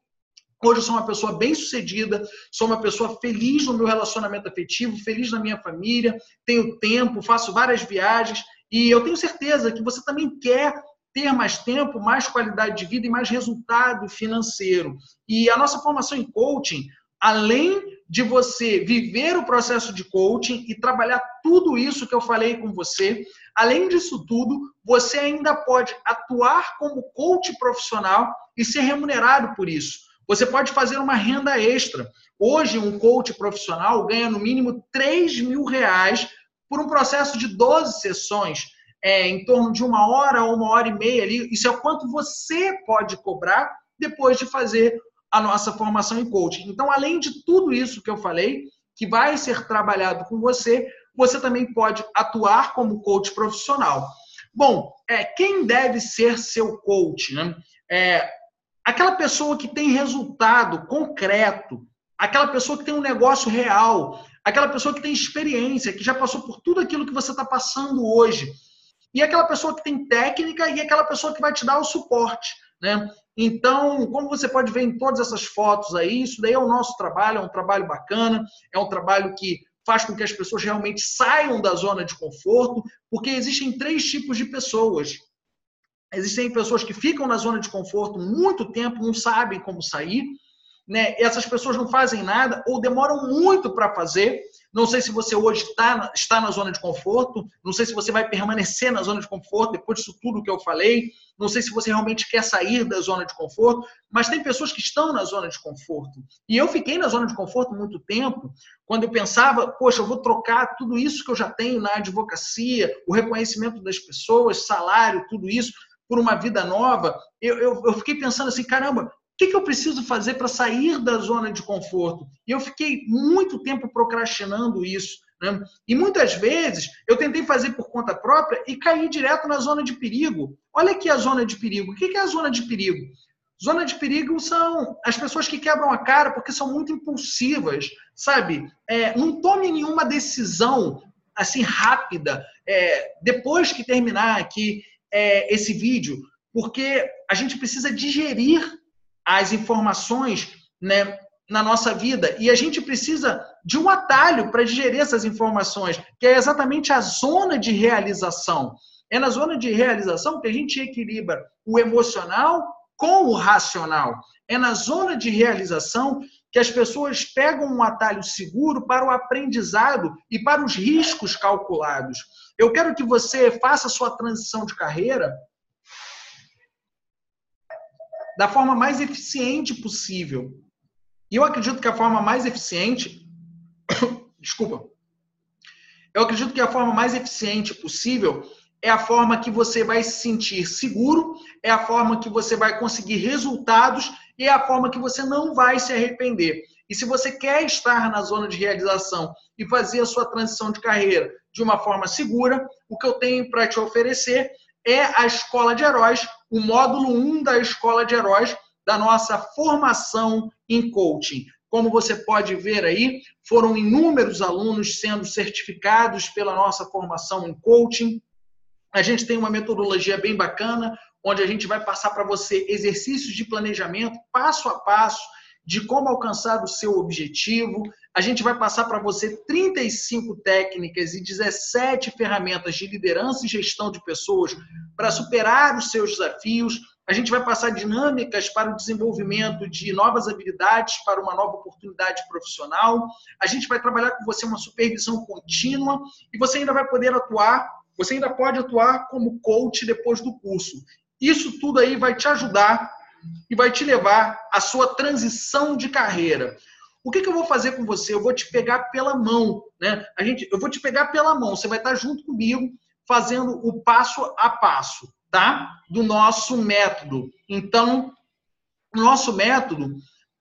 Hoje eu sou uma pessoa bem-sucedida, sou uma pessoa feliz no meu relacionamento afetivo, feliz na minha família, tenho tempo, faço várias viagens e eu tenho certeza que você também quer ter mais tempo, mais qualidade de vida e mais resultado financeiro. E a nossa formação em coaching, além de você viver o processo de coaching e trabalhar tudo isso que eu falei com você, além disso tudo, você ainda pode atuar como coach profissional e ser remunerado por isso. Você pode fazer uma renda extra. Hoje, um coach profissional ganha no mínimo R$3.000 por um processo de 12 sessões, em torno de 1 hora ou 1 hora e meia ali. Isso é o quanto você pode cobrar depois de fazer a nossa formação em coaching. Então, além de tudo isso que eu falei, que vai ser trabalhado com você, você também pode atuar como coach profissional. Bom, quem deve ser seu coach, né? Aquela pessoa que tem resultado concreto, aquela pessoa que tem um negócio real, aquela pessoa que tem experiência, que já passou por tudo aquilo que você está passando hoje. E aquela pessoa que tem técnica e aquela pessoa que vai te dar o suporte, né? Então, como você pode ver em todas essas fotos aí, isso daí é o nosso trabalho, é um trabalho bacana, é um trabalho que faz com que as pessoas realmente saiam da zona de conforto, porque existem 3 tipos de pessoas. Existem pessoas que ficam na zona de conforto muito tempo, não sabem como sair. né, essas pessoas não fazem nada ou demoram muito para fazer. Não sei se você hoje está na zona de conforto, não sei se você vai permanecer na zona de conforto depois disso tudo que eu falei, não sei se você realmente quer sair da zona de conforto, mas tem pessoas que estão na zona de conforto. E eu fiquei na zona de conforto muito tempo, quando eu pensava, poxa, eu vou trocar tudo isso que eu já tenho na advocacia, o reconhecimento das pessoas, salário, tudo isso, por uma vida nova. Eu fiquei pensando assim, caramba, o que eu preciso fazer para sair da zona de conforto? E eu fiquei muito tempo procrastinando isso, né? E muitas vezes eu tentei fazer por conta própria e caí direto na zona de perigo. Olha aqui a zona de perigo. O que é a zona de perigo? Zona de perigo são as pessoas que quebram a cara porque são muito impulsivas, sabe? Não tome nenhuma decisão assim rápida depois que terminar aqui esse vídeo, porque a gente precisa digerir as informações, né, na nossa vida. E a gente precisa de um atalho para digerir essas informações, que é exatamente a zona de realização. É na zona de realização que a gente equilibra o emocional com o racional. É na zona de realização que as pessoas pegam um atalho seguro para o aprendizado e para os riscos calculados. Eu quero que você faça a sua transição de carreira da forma mais eficiente possível. E eu acredito que a forma mais eficiente... Desculpa. Eu acredito que a forma mais eficiente possível é a forma que você vai se sentir seguro, é a forma que você vai conseguir resultados e é a forma que você não vai se arrepender. E se você quer estar na zona de realização e fazer a sua transição de carreira de uma forma segura, o que eu tenho para te oferecer é a Escola de Heróis, o módulo 1 da Escola de Heróis, da nossa formação em coaching. Como você pode ver aí, foram inúmeros alunos sendo certificados pela nossa formação em coaching. A gente tem uma metodologia bem bacana, onde a gente vai passar para você exercícios de planejamento, passo a passo, de como alcançar o seu objetivo. A gente vai passar para você 35 técnicas e 17 ferramentas de liderança e gestão de pessoas para superar os seus desafios. A gente vai passar dinâmicas para o desenvolvimento de novas habilidades para uma nova oportunidade profissional. A gente vai trabalhar com você uma supervisão contínua e você ainda vai poder atuar, você ainda pode atuar como coach depois do curso. Isso tudo aí vai te ajudar e vai te levar à sua transição de carreira. O que eu vou fazer com você? Eu vou te pegar pela mão, né? Eu vou te pegar pela mão, você vai estar junto comigo fazendo o passo a passo, tá? Do nosso método. Então, o nosso método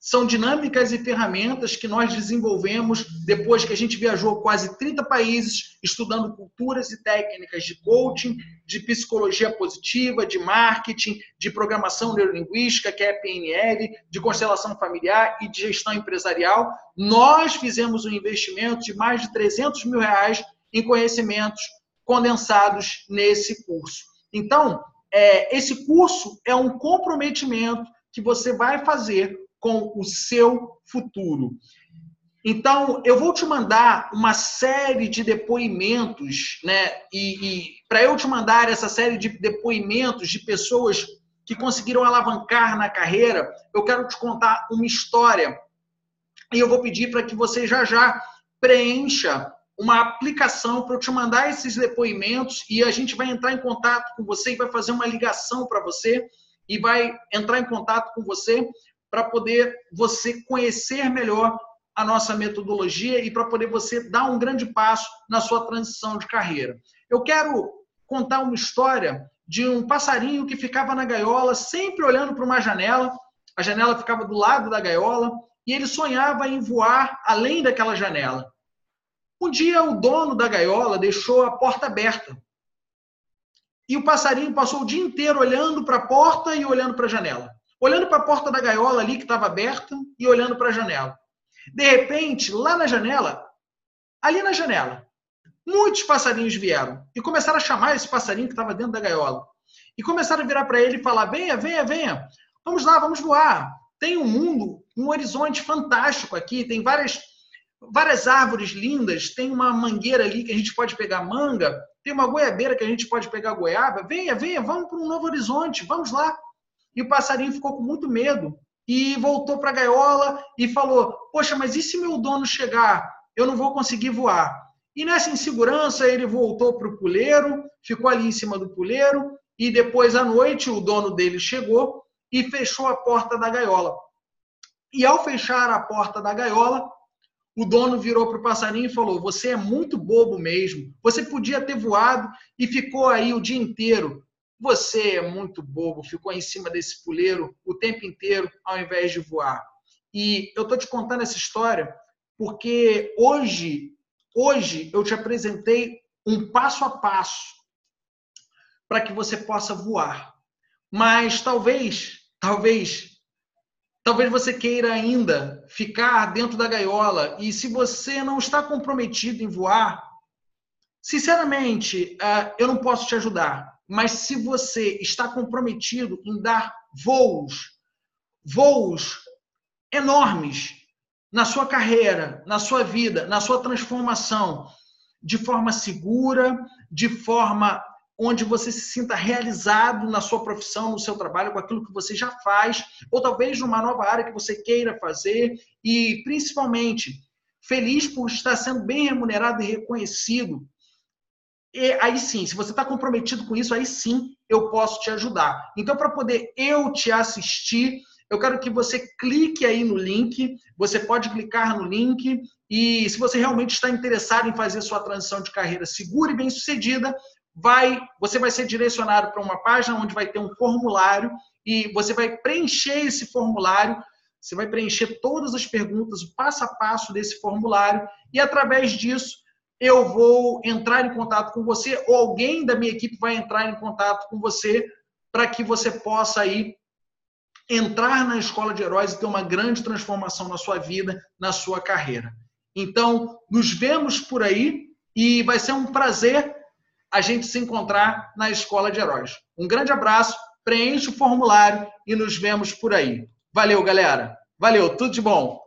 são dinâmicas e ferramentas que nós desenvolvemos depois que a gente viajou quase 30 países, estudando culturas e técnicas de coaching, de psicologia positiva, de marketing, de programação neurolinguística, que é a PNL, de constelação familiar e de gestão empresarial. Nós fizemos um investimento de mais de R$300 mil em conhecimentos condensados nesse curso. Então, esse curso é um comprometimento que você vai fazer com o seu futuro. Então, eu vou te mandar uma série de depoimentos, né? E para eu te mandar essa série de depoimentos de pessoas que conseguiram alavancar na carreira, eu quero te contar uma história. E eu vou pedir para que você já preencha uma aplicação para eu te mandar esses depoimentos e a gente vai entrar em contato com você e vai fazer uma ligação para você e vai entrar em contato com você para poder você conhecer melhor a nossa metodologia e para poder você dar um grande passo na sua transição de carreira. Eu quero contar uma história de um passarinho que ficava na gaiola, sempre olhando para uma janela. A janela ficava do lado da gaiola e ele sonhava em voar além daquela janela. Um dia, o dono da gaiola deixou a porta aberta. E o passarinho passou o dia inteiro olhando para a porta e olhando para a janela. Olhando para a porta da gaiola ali, que estava aberta, e olhando para a janela. De repente, lá na janela, ali na janela, muitos passarinhos vieram e começaram a chamar esse passarinho que estava dentro da gaiola. E começaram a virar para ele e falar, venha, venha, venha, vamos lá, vamos voar. Tem um mundo, um horizonte fantástico aqui, tem várias árvores lindas, tem uma mangueira ali que a gente pode pegar manga, tem uma goiabeira que a gente pode pegar goiaba. Venha, venha, vamos para um novo horizonte, vamos lá. E o passarinho ficou com muito medo e voltou para a gaiola e falou, poxa, mas e se meu dono chegar? Eu não vou conseguir voar. E nessa insegurança ele voltou para o puleiro, ficou ali em cima do puleiro e depois à noite o dono dele chegou e fechou a porta da gaiola. E ao fechar a porta da gaiola, o dono virou para o passarinho e falou, você é muito bobo mesmo, você podia ter voado e ficou aí o dia inteiro. Você é muito bobo, ficou em cima desse puleiro o tempo inteiro ao invés de voar. E eu estou te contando essa história porque hoje eu te apresentei um passo a passo para que você possa voar. Mas talvez você queira ainda ficar dentro da gaiola e se você não está comprometido em voar, sinceramente, eu não posso te ajudar. Mas se você está comprometido em dar voos enormes na sua carreira, na sua vida, na sua transformação, de forma segura, de forma onde você se sinta realizado na sua profissão, no seu trabalho, com aquilo que você já faz, ou talvez numa nova área que você queira fazer, e principalmente feliz por estar sendo bem remunerado e reconhecido. E aí sim, se você está comprometido com isso, aí sim eu posso te ajudar. Então, para poder eu te assistir, eu quero que você clique aí no link, você pode clicar no link, e se você realmente está interessado em fazer sua transição de carreira segura e bem-sucedida, você vai ser direcionado para uma página onde vai ter um formulário e você vai preencher esse formulário, você vai preencher todas as perguntas, o passo a passo desse formulário e através disso eu vou entrar em contato com você ou alguém da minha equipe vai entrar em contato com você para que você possa aí entrar na Escola de Heróis e ter uma grande transformação na sua vida, na sua carreira. Então, nos vemos por aí e vai ser um prazer a gente se encontrar na Escola de Heróis. Um grande abraço, preencha o formulário e nos vemos por aí. Valeu, galera. Valeu, tudo de bom.